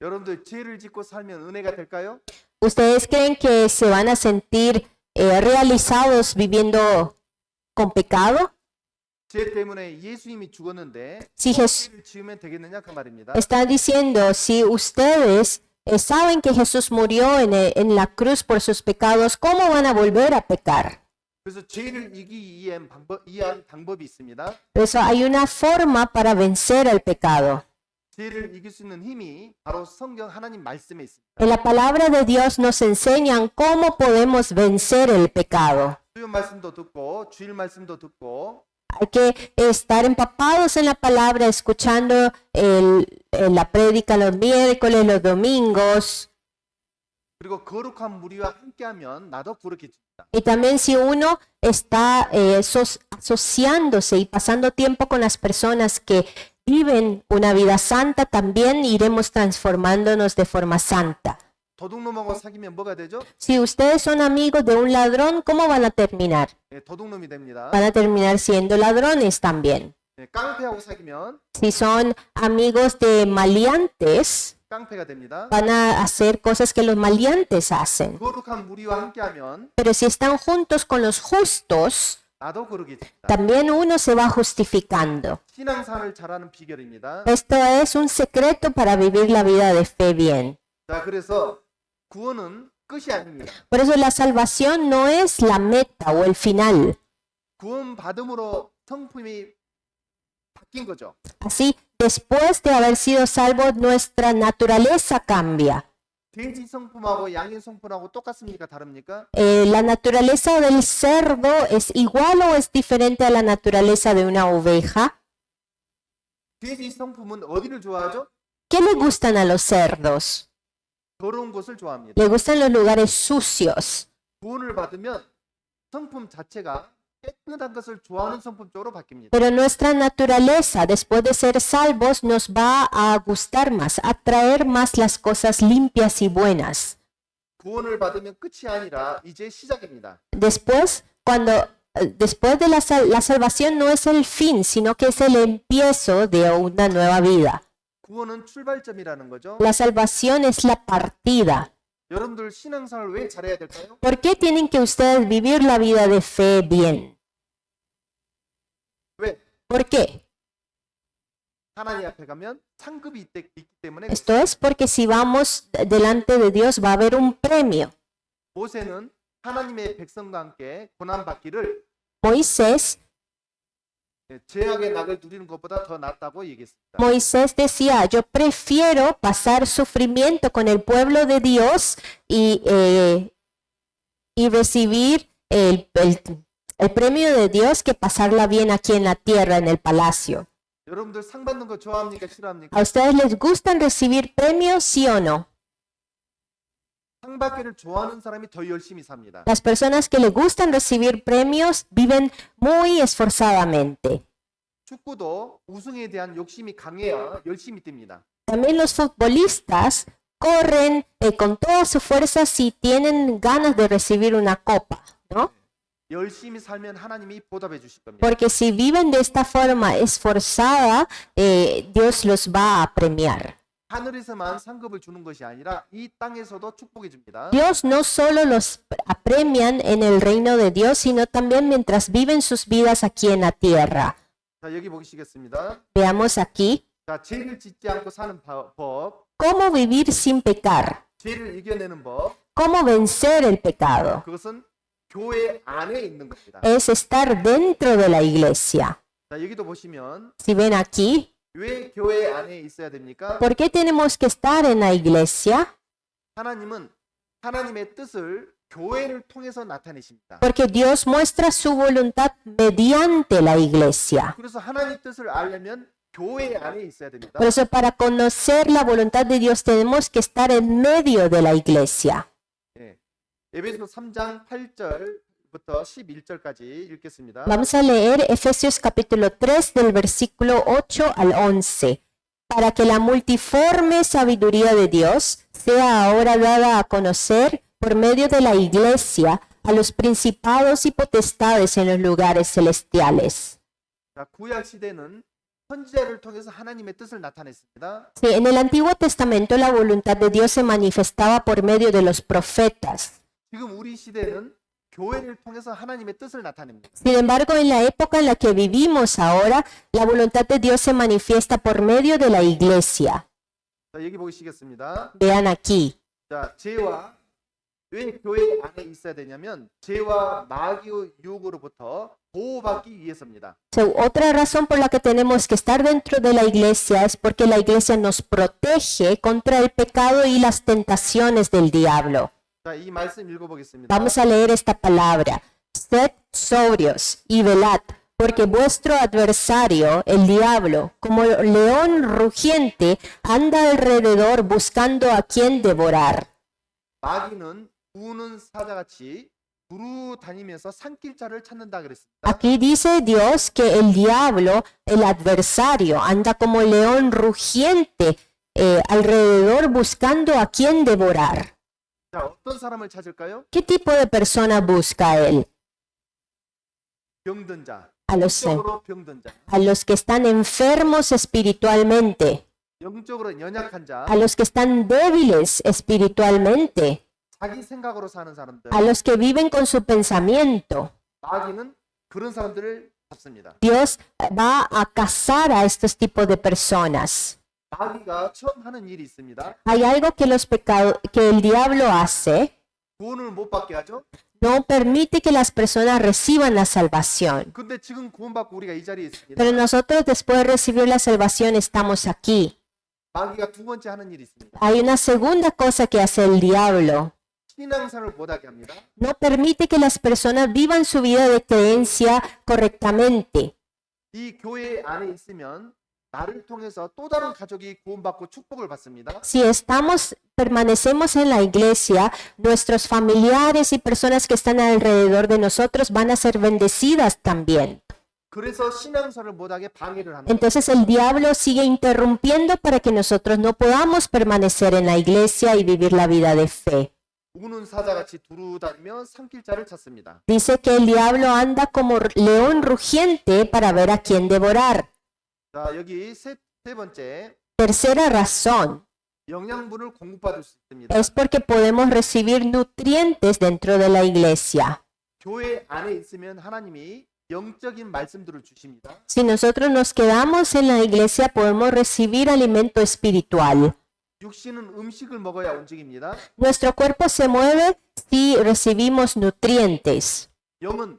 여러분들 죄를 짓고 살면 은혜가 될까요? ¿Ustedes creen que se van a sentir realizados viviendo con pecado? 죄 때문에 예수님이 죽었는데 Si Jesús 죄를 지으면 되겠느냐 그 말입니다. está diciendo, si ustedes saben que Jesús murió en la cruz por sus pecados, ¿cómo van a volver a pecar? 그래서 죄를 이기기 위한 방법이 있습니다. Por eso hay una forma para vencer el pecado. 죄를 이길 수 있는 힘이 바로 성경 하나님 말씀에 있습니다. En la palabra de Dios nos enseñan cómo podemos vencer el pecado. 수요 말씀도 듣고 주일 말씀도 듣고 Hay que estar empapados en la palabra, escuchando la prédica los miércoles, los domingos. 그리고 거룩한 무리와 함께하면 나도 거룩해집니다. Y también si uno está asociándose y pasando tiempo con las personas que viven una vida santa, también iremos transformándonos de forma santa. 도둑놈하고 사귀면 뭐가 되죠? Si ustedes son amigos de un ladrón, ¿cómo van a terminar? 예, 도둑놈이 됩니다. Van a terminar siendo ladrones también. 예, 깡패하고 사귀면 Si son amigos de maleantes, 깡패가 됩니다. van a hacer cosas que los maleantes hacen. 거룩한 무리와 함께하면 Pero si están juntos con los justos, 나도 거룩해집니다. también uno se va justificando. 신앙생활을 잘하는 비결입니다. Esto es un secreto para vivir la vida de fe bien. 자, 그래서 구원은 끝이 아닙니다. Por eso la salvación no es la meta o el final. 구원 받음으로 성품이 바뀐 거죠. Así, después de haber sido salvos, nuestra naturaleza cambia. 돼지 성품하고 양의 성품하고 똑같습니까? 다릅니까? ¿La naturaleza del cerdo es igual o es diferente a la naturaleza de una oveja? 돼지 성품은 어디를 좋아하죠? ¿Qué le gustan a los cerdos? 더러운 곳을 좋아합니다. Le gustan los lugares sucios. 구원을 받으면 성품 자체가 깨끗한 것을 좋아하는 성품 쪽으로 바뀝니다. Pero nuestra naturaleza, después de ser salvos, nos va a gustar más, a atraer más las cosas limpias y buenas. 구원을 받으면 끝이 아니라 이제 시작입니다. Después de la salvación no es el fin, sino que es el empiezo de una nueva vida. 구원은 출발점이라는 거죠. La salvación es la partida. 여러분들 신앙생활 왜 잘해야 될까요? ¿Por qué tienen que ustedes vivir la vida de fe bien? 왜? ¿Por qué? 하나님 앞에 가면 상급이 있기 때문에 Esto es porque si vamos delante de Dios va a haber un premio. 모세는 하나님의 백성과 함께 고난받기를 Moisés 죄악의 낙을 누리는 것보다 더 낫다고 얘기했습니다. Moisés decía, yo prefiero pasar sufrimiento con el pueblo de Dios y recibir el premio de Dios que pasarla bien aquí en la tierra, en el palacio. 여러분들 상 받는 거 좋아합니까? 싫어합니까? ¿A ustedes les gustan recibir premios, sí o no? 상 받기를 좋아하는 사람이 더 열심히 삽니다. Las personas que les gustan recibir premios viven muy esforzadamente. 축구도 우승에 대한 욕심이 강해야 열심히 뜁니다. También los futbolistas corren con toda su fuerza si tienen ganas de recibir una copa, ¿no? 열심히 살면 하나님이 보답해 주실 겁니다. Porque si viven de esta forma esforzada, Dios los va a premiar. 하늘에서만 상급을 주는 것이 아니라 이 땅에서도 축복해 줍니다. Dios no solo los apremian en el reino de Dios, sino también mientras viven sus vidas aquí en la tierra. 자, 여기 보시겠습니다. Veamos aquí, 자, 죄를 짓지 않고 사는 법, cómo vivir sin pecar, 죄를 이겨내는 법, cómo vencer el pecado. 그것은 교회 안에 있는 겁니다. Es estar dentro de la iglesia. 자, 여기도 보시면 Si ven aquí, 왜 교회 안에 있어야 됩니까? ¿por qué tenemos que estar en la iglesia? 하나님은 하나님의 뜻을 교회를 통해서 나타내십니다. Porque Dios muestra su voluntad mediante la iglesia. 그래서 하나님 뜻을 알려면 교회 안에 있어야 됩니다. Por eso para conocer la voluntad de Dios tenemos que estar en medio de la iglesia. 예. 에베소 3장 8절 8절부터 11절까지 읽겠습니다. Vamos a leer Efesios capítulo 3 del versículo 8 al 11. Para que la multiforme sabiduría de Dios sea ahora dada a conocer por medio de la iglesia a los principados y potestades en los lugares celestiales. 자, 구약 시대는 선지자를 통해서 하나님의 뜻을 나타냈습니다. Sí, en el Antiguo Testamento la voluntad de Dios se manifestaba por medio de los profetas. 지금 우리 시대는 교회를 통해서 하나님의 뜻을 나타냅니다. Sin embargo, en la época en la que vivimos ahora, la voluntad de Dios se manifiesta por medio de la iglesia. 자, 여기 보시겠습니다. Vean aquí. 자, 죄와 왜 교회 안에 있어야 되냐면 죄와 마귀의 유혹으로부터 보호받기 위해서입니다. So, otra razón por la que tenemos que estar dentro de la iglesia es porque la iglesia nos protege contra el pecado y las tentaciones del diablo. 자, 이 말씀 읽어보겠습니다. Vamos a leer esta palabra. Sed sobrios y velad, porque vuestro adversario, el diablo, como león rugiente, anda alrededor buscando a quien devorar. 마귀는 우는 사자같이 두루 다니면서 삼킬 자를 찾는다 그랬습니다. Aquí dice Dios que el diablo, el adversario, anda como león rugiente alrededor buscando a quien devorar. 자, 어떤 사람을 찾을까요? ¿Qué tipo de persona busca él? 병든 자, A los, 영적으로 병든 자, a los que están enfermos espiritualmente, 영적으로 연약한 자, a los que están débiles espiritualmente, 자기 생각으로 사는 사람들. a los que viven con su pensamiento. 마귀는 그런 사람들을 잡습니다. Dios va a cazar a estos tipos de personas. 마귀가 처음 하는 일이 있습니다. Hay algo que que el diablo hace, 구원을 못 받게 하죠. no permite que las personas reciban la salvación. 근데 지금 구원받고 우리가 이 자리에 있습니다. Pero nosotros después de recibir la salvación estamos aquí. 마귀가 두 번째 하는 일이 있습니다. Hay una segunda cosa que hace el diablo. 신앙생활을 못하게 합니다. No permite que las personas vivan su vida de creencia correctamente. 이 교회 안에 있으면 나를 통해서 또 다른 가족이 구원받고 축복을 받습니다. Si permanecemos en la iglesia, nuestros familiares y personas que están alrededor de nosotros van a ser bendecidas también. 그래서 신앙생활을 못하게 방해를 합니다. Entonces el diablo sigue interrumpiendo para que nosotros no podamos permanecer en la iglesia y vivir la vida de fe. 우는 사자같이 두루 다니며 삼킬 자를 찾습니다. Dice que el diablo anda como león rugiente para ver a quién devorar. 자, 여기 세 번째 Tercera razón 영양분을 공급받을 수 있습니다. es porque podemos recibir nutrientes dentro de la iglesia. 교회 안에 있으면 하나님이 영적인 말씀들을 주십니다. Si nosotros nos quedamos en la iglesia, podemos recibir alimento espiritual. 육신은 음식을 먹어야 움직입니다. Nuestro cuerpo se mueve si recibimos nutrientes. 영은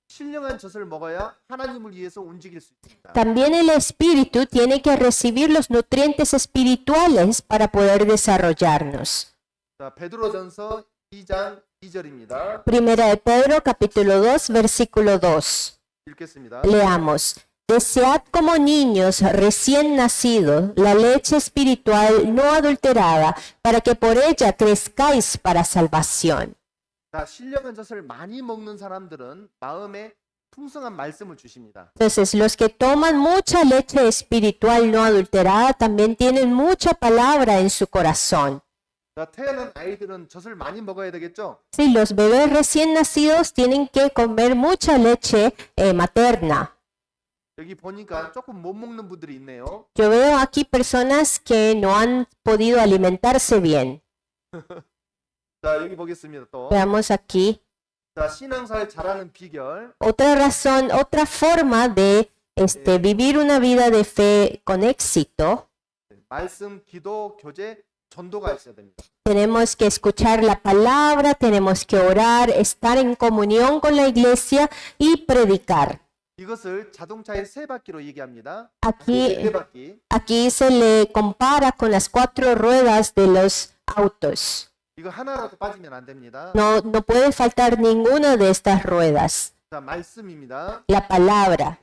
신령한 젖을 먹어야 하나님을 위해서 움직일 수 있습니다. También el espíritu tiene que recibir los nutrientes espirituales para poder desarrollarnos. 자, 베드로전서 2장 2절입니다. Primera de Pedro, capítulo 2, versículo 2. 읽겠습니다. Leamos. Desead como niños recién nacidos la leche espiritual no adulterada, para que por ella crezcáis para salvación. 자, 신령한 젖을 많이 먹는 사람들은 마음에 풍성한 말씀을 주십니다. Entonces, los que toman mucha leche espiritual no adulterada también tienen mucha palabra en su corazón. 자, 태어난 아이들은 젖을 많이 먹어야 되겠죠? Sí, los bebés recién nacidos tienen que comer mucha leche materna. 여기 보니까 조금 못 먹는 분들이 있네요. Yo veo aquí personas que no han podido alimentarse bien. 자, 여기 보겠습니다. 또. Veamos aquí. 자, 신앙생활 잘하는 비결. Otra razón, otra forma de vivir una vida de fe con éxito. 말씀, 기도, 교제, 전도가 있어야 됩니다. Tenemos que escuchar la palabra, tenemos que orar, estar en comunión con la iglesia y predicar. 이것을 자동차의 세 바퀴로 얘기합니다. Aquí, 네 바퀴. aquí se le compara con las 4 ruedas de los autos. 이거 하나라도 빠지면 안 됩니다. No puede faltar ninguna de estas ruedas. 자, 말씀입니다. La palabra.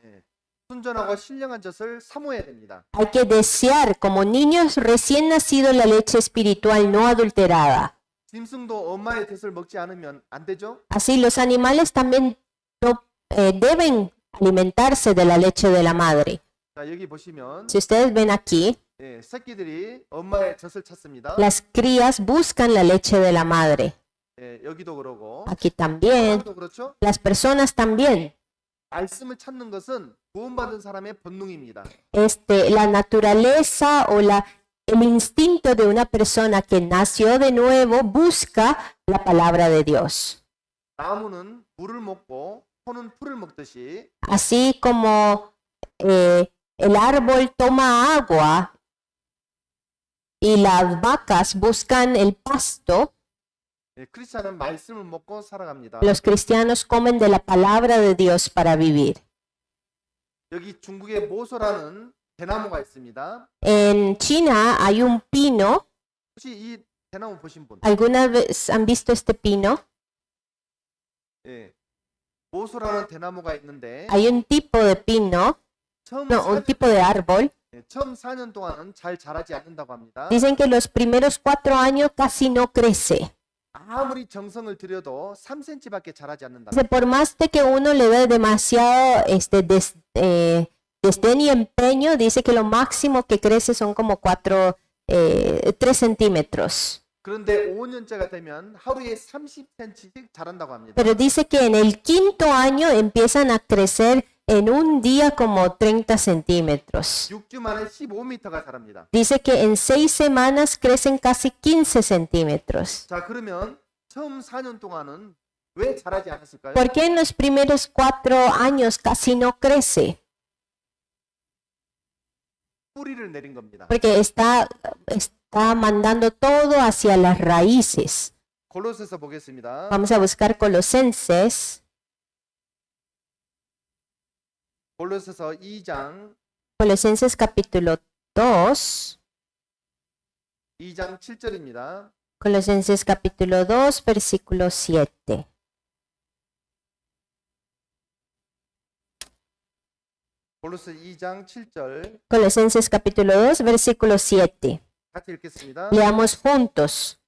순전하고 신령한 젖을 사모해야 됩니다. Hay que desear como niños recién nacidos la leche espiritual no adulterada. 짐승도 엄마의 젖을 먹지 않으면 안 되죠? Así los animales también no, deben alimentarse de la leche de la madre. 자, 여기 보시면 Si ustedes ven aquí, 예, 새끼들이 엄마의 젖을 찾습니다. las crías buscan la leche de la madre. 예, 여기도 그러고 Aquí también, 사람도 그렇죠? las personas también. 말씀을 찾는 것은 구원받은 사람의 본능입니다. La naturaleza o el instinto de una persona que nació de nuevo busca la palabra de Dios. 나무는 물을 먹고 소는 풀을 먹듯이 Así como el árbol toma agua y las vacas buscan el pasto, 예, 크리스찬은 말씀을 먹고 살아갑니다. los cristianos comen de la palabra de Dios para vivir. 여기 중국에 모소라는 대나무가 있습니다. En China hay un pino. 혹시 이 대나무 보신 분? ¿Alguna vez han visto este pino? 예. 모소라는 대나무가 있는데 Hay un tipo de pino, 처음 no, un tipo de árbol. 처음 4년 동안은 잘 자라지 않는다고 합니다. Dicen que los primeros 4 años casi no crece. 아무리 정성을 들여도 3cm밖에 자라지 않는다. Dice, por más de que uno le dé demasiado desdén y empeño, dice que lo máximo que crece son como 3 centímetros. 그런데 5년째가 되면 하루에 30cm씩 자란다고 합니다. Pero dice que en el 5º año empiezan a crecer en un día como 30 centímetros. 6주 만에 15m가 자랍니다. Dice que en 6 semanas crecen casi 15 centímetros. 자, 그러면 처음 4년 동안은 왜 자라지 않았을까요? ¿Por qué en los primeros 4 años casi no crece? 뿌리를 내린 겁니다. Porque está mandando todo hacia las raíces. 골로새서 보겠습니다. Vamos a buscar Colosenses, 골로새서 2장 Colosenses capítulo 2, 2장 7절입니다. Colosenses capítulo 2, versículo 7. 골로새 2장 7절 Colosenses capítulo 2, versículo 7. 같이 읽겠습니다. Leamos juntos.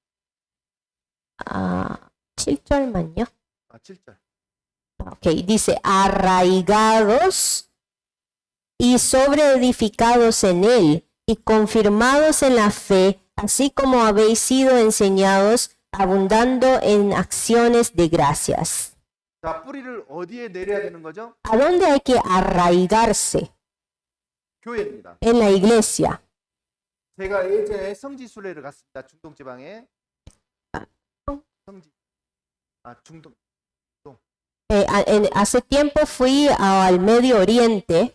7절만요. 7절. Ok, dice, arraigados y sobreedificados en él y confirmados en la fe, así como habéis sido enseñados, abundando en acciones de gracias. 자, 뿌리를 어디에 내려야 되는 거죠? ¿A dónde hay que arraigarse? 교회입니다. En la iglesia. 제가 예전에 성지 순례를 갔습니다. 중동 지방에. 성지. 중동. Hace tiempo fui al Medio Oriente.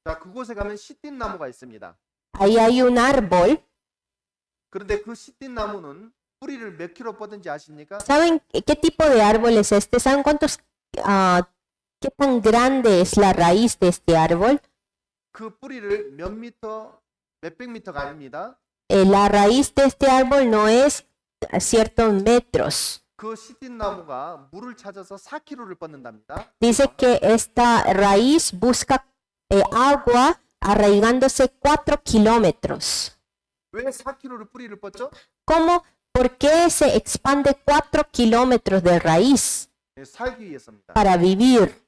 자, 그곳에 가면 시딘 나무가 있습니다. Ahí hay un árbol. 그런데 그 시딘 나무는 뿌리를 몇 킬로 뻗은지 아십니까? ¿Saben qué tipo de árbol es este? ¿Saben qué tan grande es la raíz de este árbol? 그 뿌리를 몇백 미터가 아닙니다. La raíz de este árbol no es a ciertos metros. 그 시딘 나무가 물을 찾아서 4km를 뻗는답니다. Dice que esta raíz busca agua arraigándose 4 kilómetros. 왜 4km를 뿌리를 뻗죠? ¿Cómo? ¿Por qué se expande 4 kilómetros de raíz? 살기 위해서입니다. Para vivir.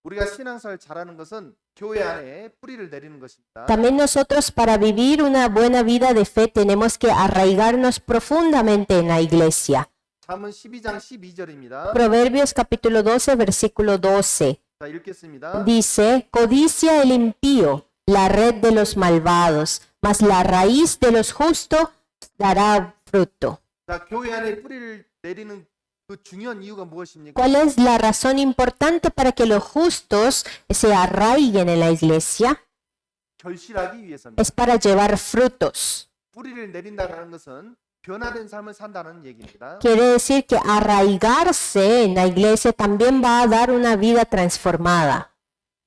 우리가 신앙생활 잘하는 것은 교회 안에 뿌리를 내리는 것입니다. También nosotros para vivir una buena vida de fe tenemos que arraigarnos profundamente en la iglesia. 잠언 12장 12절입니다. Proverbios capítulo 12, versículo 12. 자, 읽겠습니다. Dice, codicia el impío la red de los malvados, mas la raíz de los justos dará fruto. 자, 교회 안에 뿌리를 내리는 그 중요한 이유가 무엇입니까? ¿Cuál es la razón importante para que los justos se arraiguen en la iglesia? 결실하기 위해서입니다. Es para llevar frutos. 뿌리를 내린다는 것은 변화된 삶을 산다는 얘기입니다. Quiere decir que arraigarse en la iglesia también va a dar una vida transformada.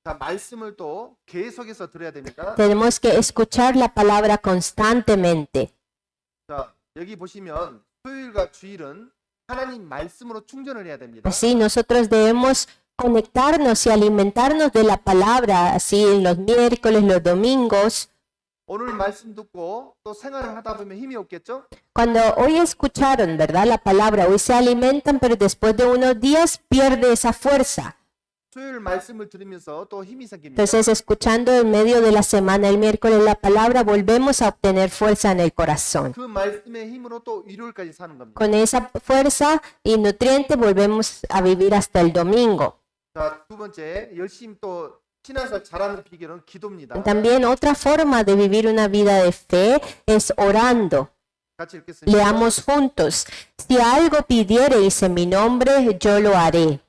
자, 말씀을 또 계속해서 들어야 됩니다. Tenemos que escuchar la palabra constantemente. 자, 여기 보시면 토요일과 주일은 하나님 말씀으로 충전을 해야 됩니다. Así nosotros debemos conectarnos y alimentarnos de la palabra, así en los miércoles, los domingos. 오늘 말씀 듣고 또 생활을 하다 보면 힘이 없겠죠? Cuando hoy escucharon, ¿verdad? La palabra, hoy se alimentan, pero después de unos días pierde esa fuerza. 수요일 말씀을 들으면서 또 힘이 생깁니다. Entonces, escuchando en medio de la semana, el miércoles, la palabra, volvemos a obtener fuerza en el corazón. 그 말씀의 힘으로 또 일요일까지 사는 겁니다. Con esa fuerza y nutriente volvemos a vivir hasta el domingo. 자, 두 번째, 열심히 또 신앙생활 잘하는 비결은 기도입니다. También otra forma de vivir una vida de fe es orando. 같이 읽겠습니다. Leamos juntos. Si algo pidiereis en mi nombre, yo lo haré.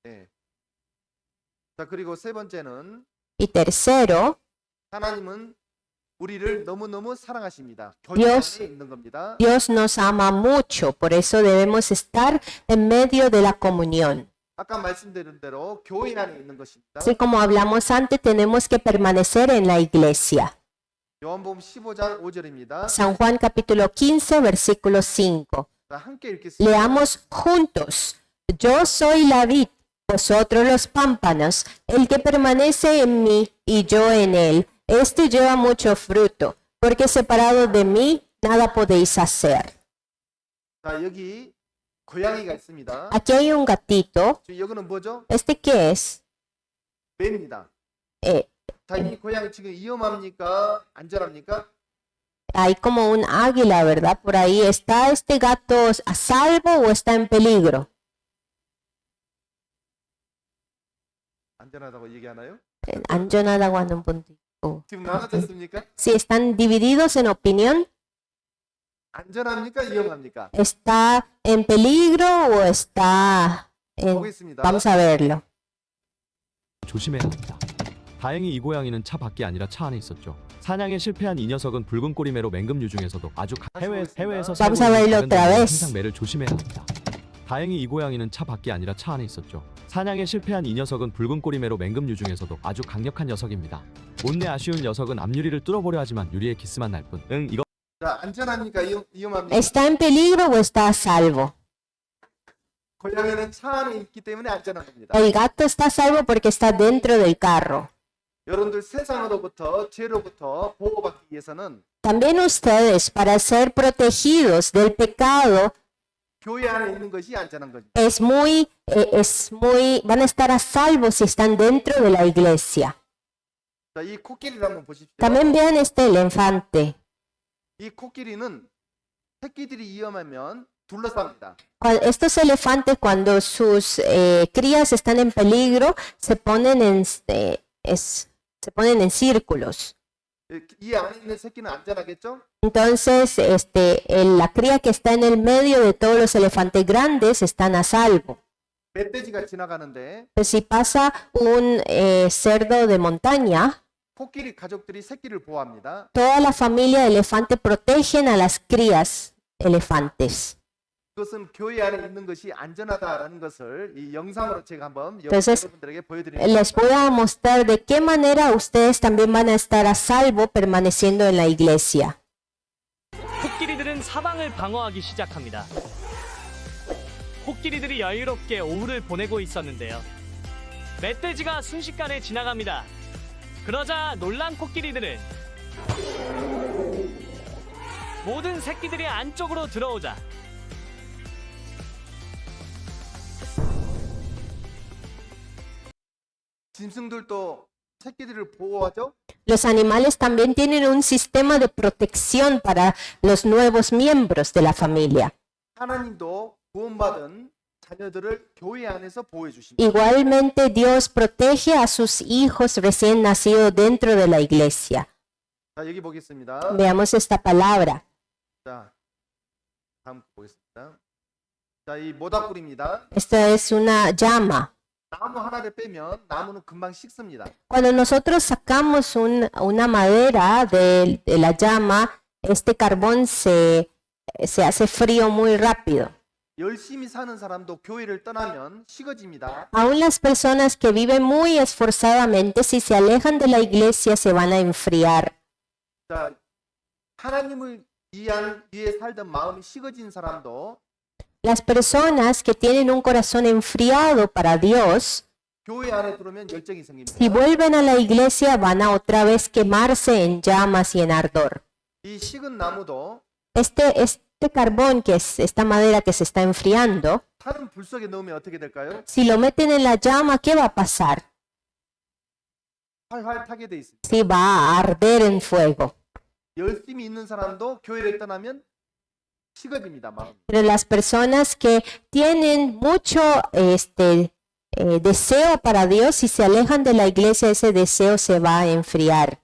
네. 자, 그리고 세 번째는 Y tercero, 하나님은 우리를 너무너무 사랑하십니다. 교회 Dios- 안에 있는 겁니다. Dios nos ama mucho, por eso debemos estar en medio de la comunión. 아까 말씀드린 대로 교회 안에 있는 것입니다. Así como hablamos antes, tenemos que permanecer en la iglesia. 요한복음 15장 5절입니다. San Juan capítulo 15, versículo 5. 자, 함께 읽겠습니다. Leamos juntos. Yo soy la vid, vosotros los pámpanos. El que permanece en mí y yo en él, este lleva mucho fruto, porque separado de mí nada podéis hacer. 자, 여기 고양이가 있습니다. Aquí hay un gatito. 지금 여기는 뭐죠? ¿Este qué es? 매입니다. Eh, 자, 이 고양이 지금 위험합니까? 안전합니까? hay como un águila, ¿verdad? Por ahí. ¿Está este gato a salvo o está en peligro? 안전하다고 얘기하나요? 안전하다고 하는 분도 있고. 지금 나눠졌습니까? Si están divididos en opinión, 안전합니까? 위험합니까? ¿está en peligro o está en... 보겠습니다. Vamos a verlo. 조심해야 합니다. 다행히 이 고양이는 차 밖이 아니라 차 안에 있었죠. 사냥에 실패한 이 녀석은 붉은 꼬리매로 맹금류 중에서도 아주 해외에서 살고 Vamos a 있는 verlo 작은 otra 동물은 vez. 항상 매를 조심해야 합니다. 다행히 이 고양이는 차 밖이 아니라 차 안에 있었죠. 사냥에 실패한 이 녀석은 붉은 꼬리매로 맹금류 중에서도 아주 강력한 녀석입니다. 못내 아쉬운 녀석은 앞유리를 뚫어보려 하지만 유리에 기스만 날 뿐. 이거 자, 안전합니까? 위험합니까? ¿Está en peligro o está a salvo? 고양이는 차 안에 있기 때문에 안전한 겁니다. El gato está a salvo porque está dentro del carro. 여러분들 세상으로부터 죄로부터 보호받기 위해서는 También ustedes, para ser protegidos del pecado, 교회 안에 있는 것이 안전한 거죠. van a estar a salvo si están dentro de la iglesia. 자, 이 코끼리를 한번 보십시오. También vean este elefante. 이 코끼리는 새끼들이 위험하면 둘러쌉니다. Estos elefantes, cuando sus crías están en peligro, se ponen en círculos. 이 안에 있는 새끼는 안전하겠죠? Entonces, la cría que está en el medio de todos los elefantes grandes están a salvo. 멧돼지가 지나가는데 Pero si pasa un cerdo de montaña, 코끼리 가족들이 새끼를 보호합니다. toda la familia de elefante protegen a las crías elefantes. 그것은 교회 안에 있는 것이 안전하다라는 것을 이 영상으로 제가 한번 Entonces, 여러분들에게 보여드립니다. Les voy a mostrar de qué manera ustedes también van a estar a salvo permaneciendo en la iglesia. 코끼리들은 사방을 방어하기 시작합니다. 코끼리들이 여유롭게 오후를 보내고 있었는데요. 멧돼지가 순식간에 지나갑니다. 그러자 놀란 코끼리들은 모든 새끼들이 안쪽으로 들어오자 짐승들도 새끼들을 보호하죠. Los animales también tienen un sistema de protección para los nuevos miembros de la familia. 하나님도 구원받은 자녀들을 교회 안에서 보호해 주십니다. Igualmente, Dios protege a sus hijos recién nacidos dentro de la iglesia. 자, 여기 보겠습니다. Veamos esta palabra. 자, 다음 보겠습니다. 자, 이 모닥불입니다. Esta es una llama. 나무 하나를 빼면 나무는 금방 식습니다. Cuando nosotros sacamos una madera de la llama, este carbón se hace frío muy rápido. 열심히 사는 사람도 교회를 떠나면 식어집니다. Aún las personas que viven muy esforzadamente, si se alejan de la iglesia, se van a enfriar. 자, 하나님을 위해 살던 마음이 식어진 사람도 Las personas que tienen un corazón enfriado para Dios 교회 안에 들어오면 열정이 Si 생깁니다. vuelven a la iglesia, van a otra vez quemarse en llamas y en ardor. 이 식은 나무도 Este carbón, que es esta madera que se está enfriando, 타는 불 속에 넣으면 어떻게 될까요? si lo meten en la llama, ¿qué va a pasar? 활활 타게 돼 있습니다. Sí, va a arder en fuego. 열심히 있는 사람도 교회를 떠나면 식어집니다. 마음. Pero las personas que tienen mucho deseo para Dios, si se alejan de la iglesia, ese deseo se va a enfriar.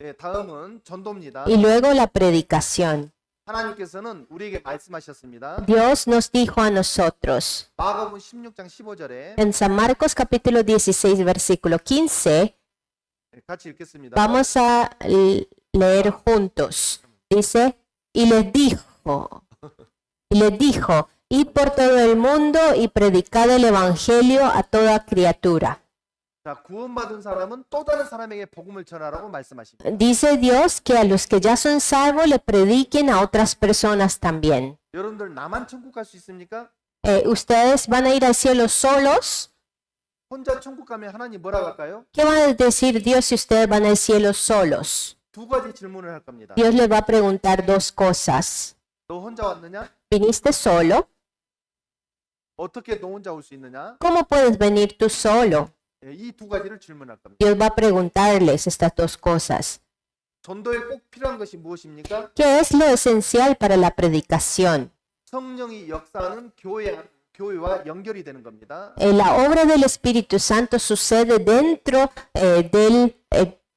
네, 다음은 전도입니다. Y luego la predicación. 하나님께서는 우리에게 말씀하셨습니다. Dios nos dijo a nosotros, 마가복음 16장 15절에 en San Marcos capítulo 16, versículo 15, 같이 읽겠습니다. vamos a leer juntos. Dice, y les dijo, id por todo el mundo y predicad el evangelio a toda criatura. 자, 구원받은 사람은 또 다른 사람에게 복음을 전하라고 말씀하십니다. Dice Dios que a los que ya son salvos le prediquen a otras personas también. 여러분들 나만 천국 갈 수 있습니까? ¿Ustedes van a ir al cielo solos? 혼자 천국 가면 하나님 뭐라고 할까요? ¿Qué va a decir Dios si ustedes van al cielo solos? 두 가지 질문을 할 겁니다. Dios les va a preguntar dos cosas. 너 혼자 왔느냐? ¿Viniste solo? 어떻게 너 혼자 올 수 있느냐? ¿Cómo puedes venir tú solo? 이 두 가지를 질문할 겁니다. Dios va a preguntarles estas dos cosas. 전도에 꼭 필요한 것이 무엇입니까? ¿Qué es lo esencial para la predicación? 성령이 역사하는 교회와 연결이 되는 겁니다. La obra del Espíritu Santo sucede dentro del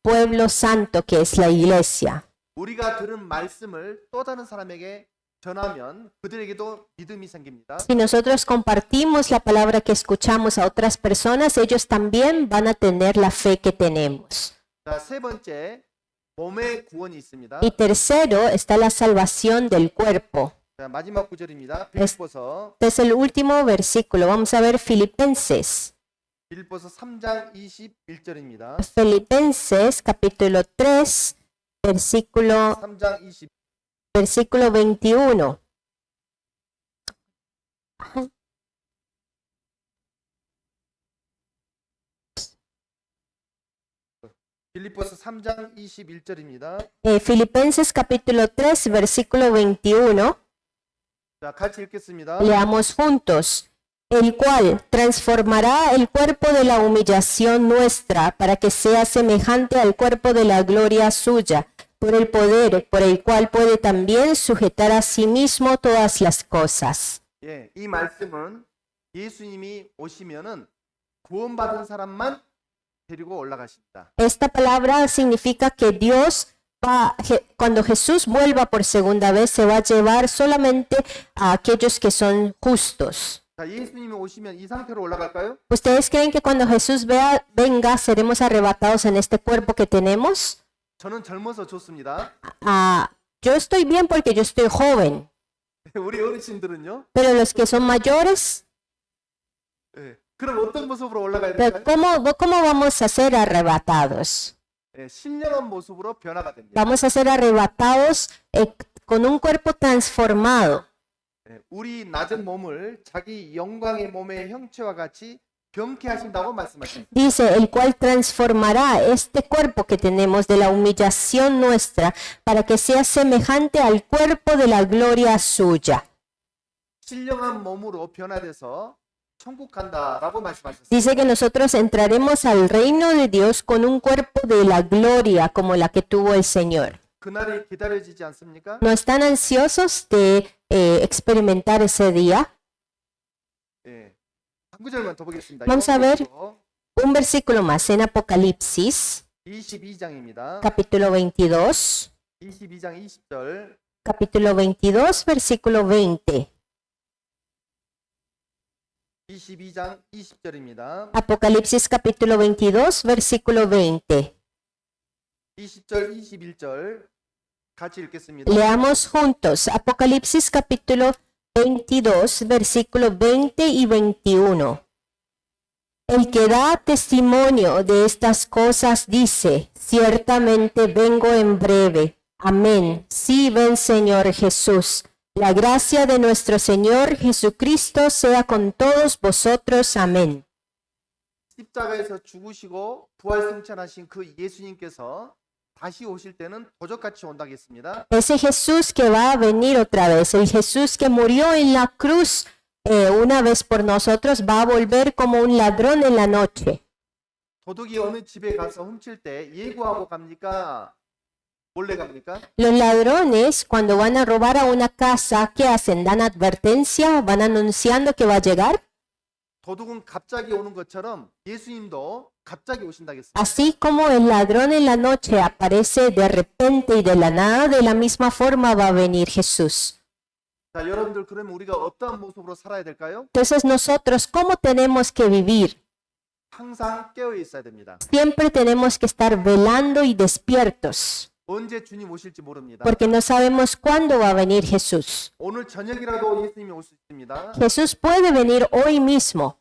pueblo santo que es la iglesia. 우리가 들은 말씀을 또 다른 사람에게 전하면 그들에게도 믿음이 생깁니다. Si nosotros compartimos la palabra que escuchamos a otras personas, ellos también van a tener la fe que tenemos. 자, 세 번째, 몸의 구원이 있습니다. Y tercero está la salvación del cuerpo. 자, 마지막 구절입니다. 빌립보서 Este es el último versículo. Vamos a ver Filipenses. 3장 21절입니다. Filipenses capítulo 3, versículo 3장 20. 21. 빌립보서 3장 21절입니다. Filipenses capítulo 3, versículo 21. 자, 같이 읽겠습니다. Leamos juntos. El cual transformará el cuerpo de la humillación nuestra para que sea semejante al cuerpo de la gloria suya, por el poder por el cual puede también sujetar a sí mismo todas las cosas. 예, 이 말씀은 예수님이 오시면은 구원받은 사람만 데리고 올라가십니다. Esta palabra significa que Dios cuando Jesús vuelva por segunda vez, se va a llevar solamente a aquellos que son justos. 자, 예수님이 오시면 이 상태로 올라갈까요? ¿Ustedes creen que cuando Jesús venga seremos arrebatados en este cuerpo que tenemos? 저는 젊어서 좋습니다. Yo estoy bien porque yo estoy joven, 우리 어르신들은요? pero los que son mayores, 예, 그럼 어떤 모습으로 올라가야 pero 될까요? ¿cómo vamos a ser arrebatados? 예, 신령한 모습으로 변화가 됩니다. Vamos a ser arrebatados con un cuerpo transformado. 예, 우리 낮은 몸을 자기 영광의 몸의 형체와 같이 병케 하신다고 말씀하십니다. Dice, el cual transformará este cuerpo que tenemos de la humillación nuestra para que sea semejante al cuerpo de la gloria suya. 신령한 몸으로 변화돼서 천국 간다라고 말씀하셨습니다. Dice que nosotros entraremos al reino de Dios con un cuerpo de la gloria como la que tuvo el Señor. 그날이 기다려지지 않습니까? ¿No están ansiosos de experimentar ese día? 예. 한 구절만 더 보겠습니다. Vamos a ver. 요한복음 Un versículo más en Apocalipsis, 22장입니다. capítulo 22, 22장 20절. capítulo 22, versículo 20. 22장 20절입니다. Apocalipsis capítulo 22, versículo 20. 20절, 21절 같이 읽겠습니다. Leamos juntos Apocalipsis capítulo 22, versículo 20 y 21. El que da testimonio de estas cosas dice, ciertamente vengo en breve. Amén. Sí, ven Señor Jesús. La gracia de nuestro Señor Jesucristo sea con todos vosotros. Amén. 십자가에서 죽으시고 부활 승천하신 그 예수님께서 다시 오실 때는 도적같이 온다겠습니다. Ese Jesús que va a venir otra vez, el Jesús que murió en la cruz una vez por nosotros, va a volver como un ladrón en la noche. 도둑이 어느 집에 가서 훔칠 때 예고하고 갑니까? 몰래 갑니까? Los ladrones, cuando van a robar a una casa, ¿qué hacen? ¿Dan advertencia? ¿Van anunciando que va a llegar? 도둑은 갑자기 오는 것처럼 예수님도 갑자기 오신다겠습니다. Así como el ladrón en la noche aparece de repente y de la nada, de la misma forma va a venir Jesús. 자, 여러분들 그러면 우리가 어떠한 모습으로 살아야 될까요? Entonces nosotros, ¿cómo tenemos que vivir? 항상 깨어 있어야 됩니다. Siempre tenemos que estar velando y despiertos, 언제 주님 오실지 모릅니다. porque no sabemos cuándo va a venir Jesús. 오늘 저녁이라도 예수님이 올 수 있습니다. Jesús puede venir hoy mismo.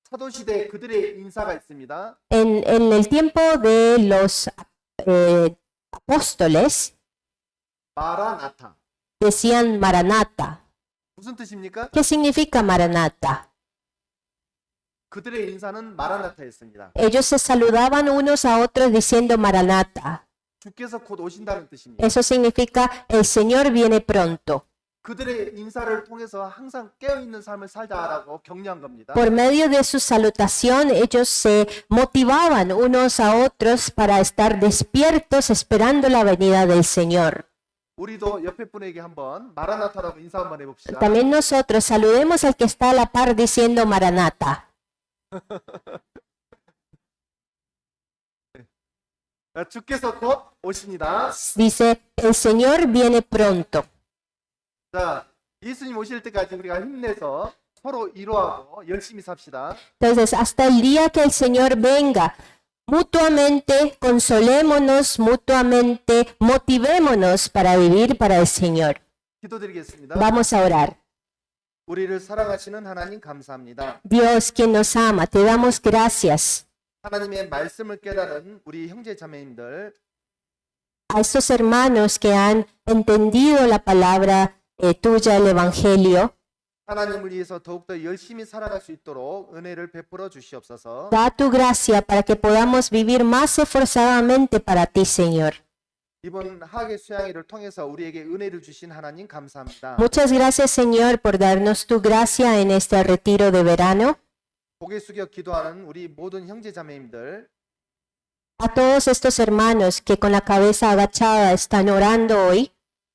사도 시대 그들의 인사가 있습니다. En el tiempo de los apóstoles 마라나타. decían Maranata. 무슨 뜻입니까? ¿Qué significa Maranata? 그들의 인사는 마라나타였습니다. Ellos se saludaban unos a otros diciendo Maranata. 주께서 곧 오신다는 뜻입니다. Eso significa el Señor viene pronto. 그들의 인사를 통해서 항상 깨어 있는 삶을 살자라고 격려한 겁니다. Por medio de su salutación, ellos se motivaban unos a otros para estar despiertos esperando la venida del Señor. 우리도 옆에 분에게 한번 마라나타라고 인사 한번 해봅시다. También nosotros saludemos al que está a la par diciendo Maranata. 주께서 곧 오십니다. Dice, el Señor viene pronto. 자, 예수님 오실 때까지 우리가 힘내서 서로 위로하고 열심히 삽시다. Entonces, hasta el día que el Señor venga, mutuamente consolémonos, mutuamente motivémonos para vivir para el Señor. 기도드리겠습니다. Vamos a orar. 우리를 사랑하시는 하나님 감사합니다. Dios, quien nos ama, te damos gracias. 하나님의 말씀을 깨달은 우리 형제 자매님들 A estos hermanos que han entendido la palabra tuya, el Evangelio, 하나님을 위해서 더욱더 열심히 살아갈 수 있도록 은혜를 베풀어 주시옵소서. da tu gracia para que podamos vivir más esforzadamente para ti, Señor. 이번 하계 수양회를 통해서 우리에게 은혜를 주신 하나님 감사합니다. Muchas gracias, Señor, por darnos tu gracia en este retiro de verano. 고개 숙여 기도하는 우리 모든 형제 자매님들 A todos estos hermanos que con la cabeza agachada están orando hoy,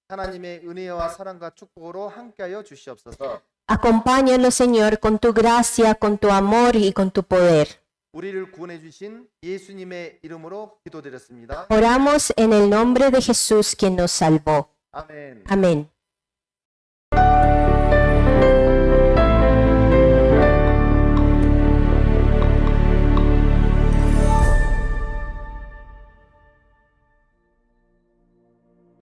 하나님의 은혜와 사랑과 축복으로 함께하여 주시옵소서. acompáñanos, Señor, con tu gracia, con tu amor y con tu poder. 우리를 구원해 주신 예수님의 이름으로 기도드렸습니다. Oramos en el nombre de Jesús, quien nos salvó. 아멘. Amén.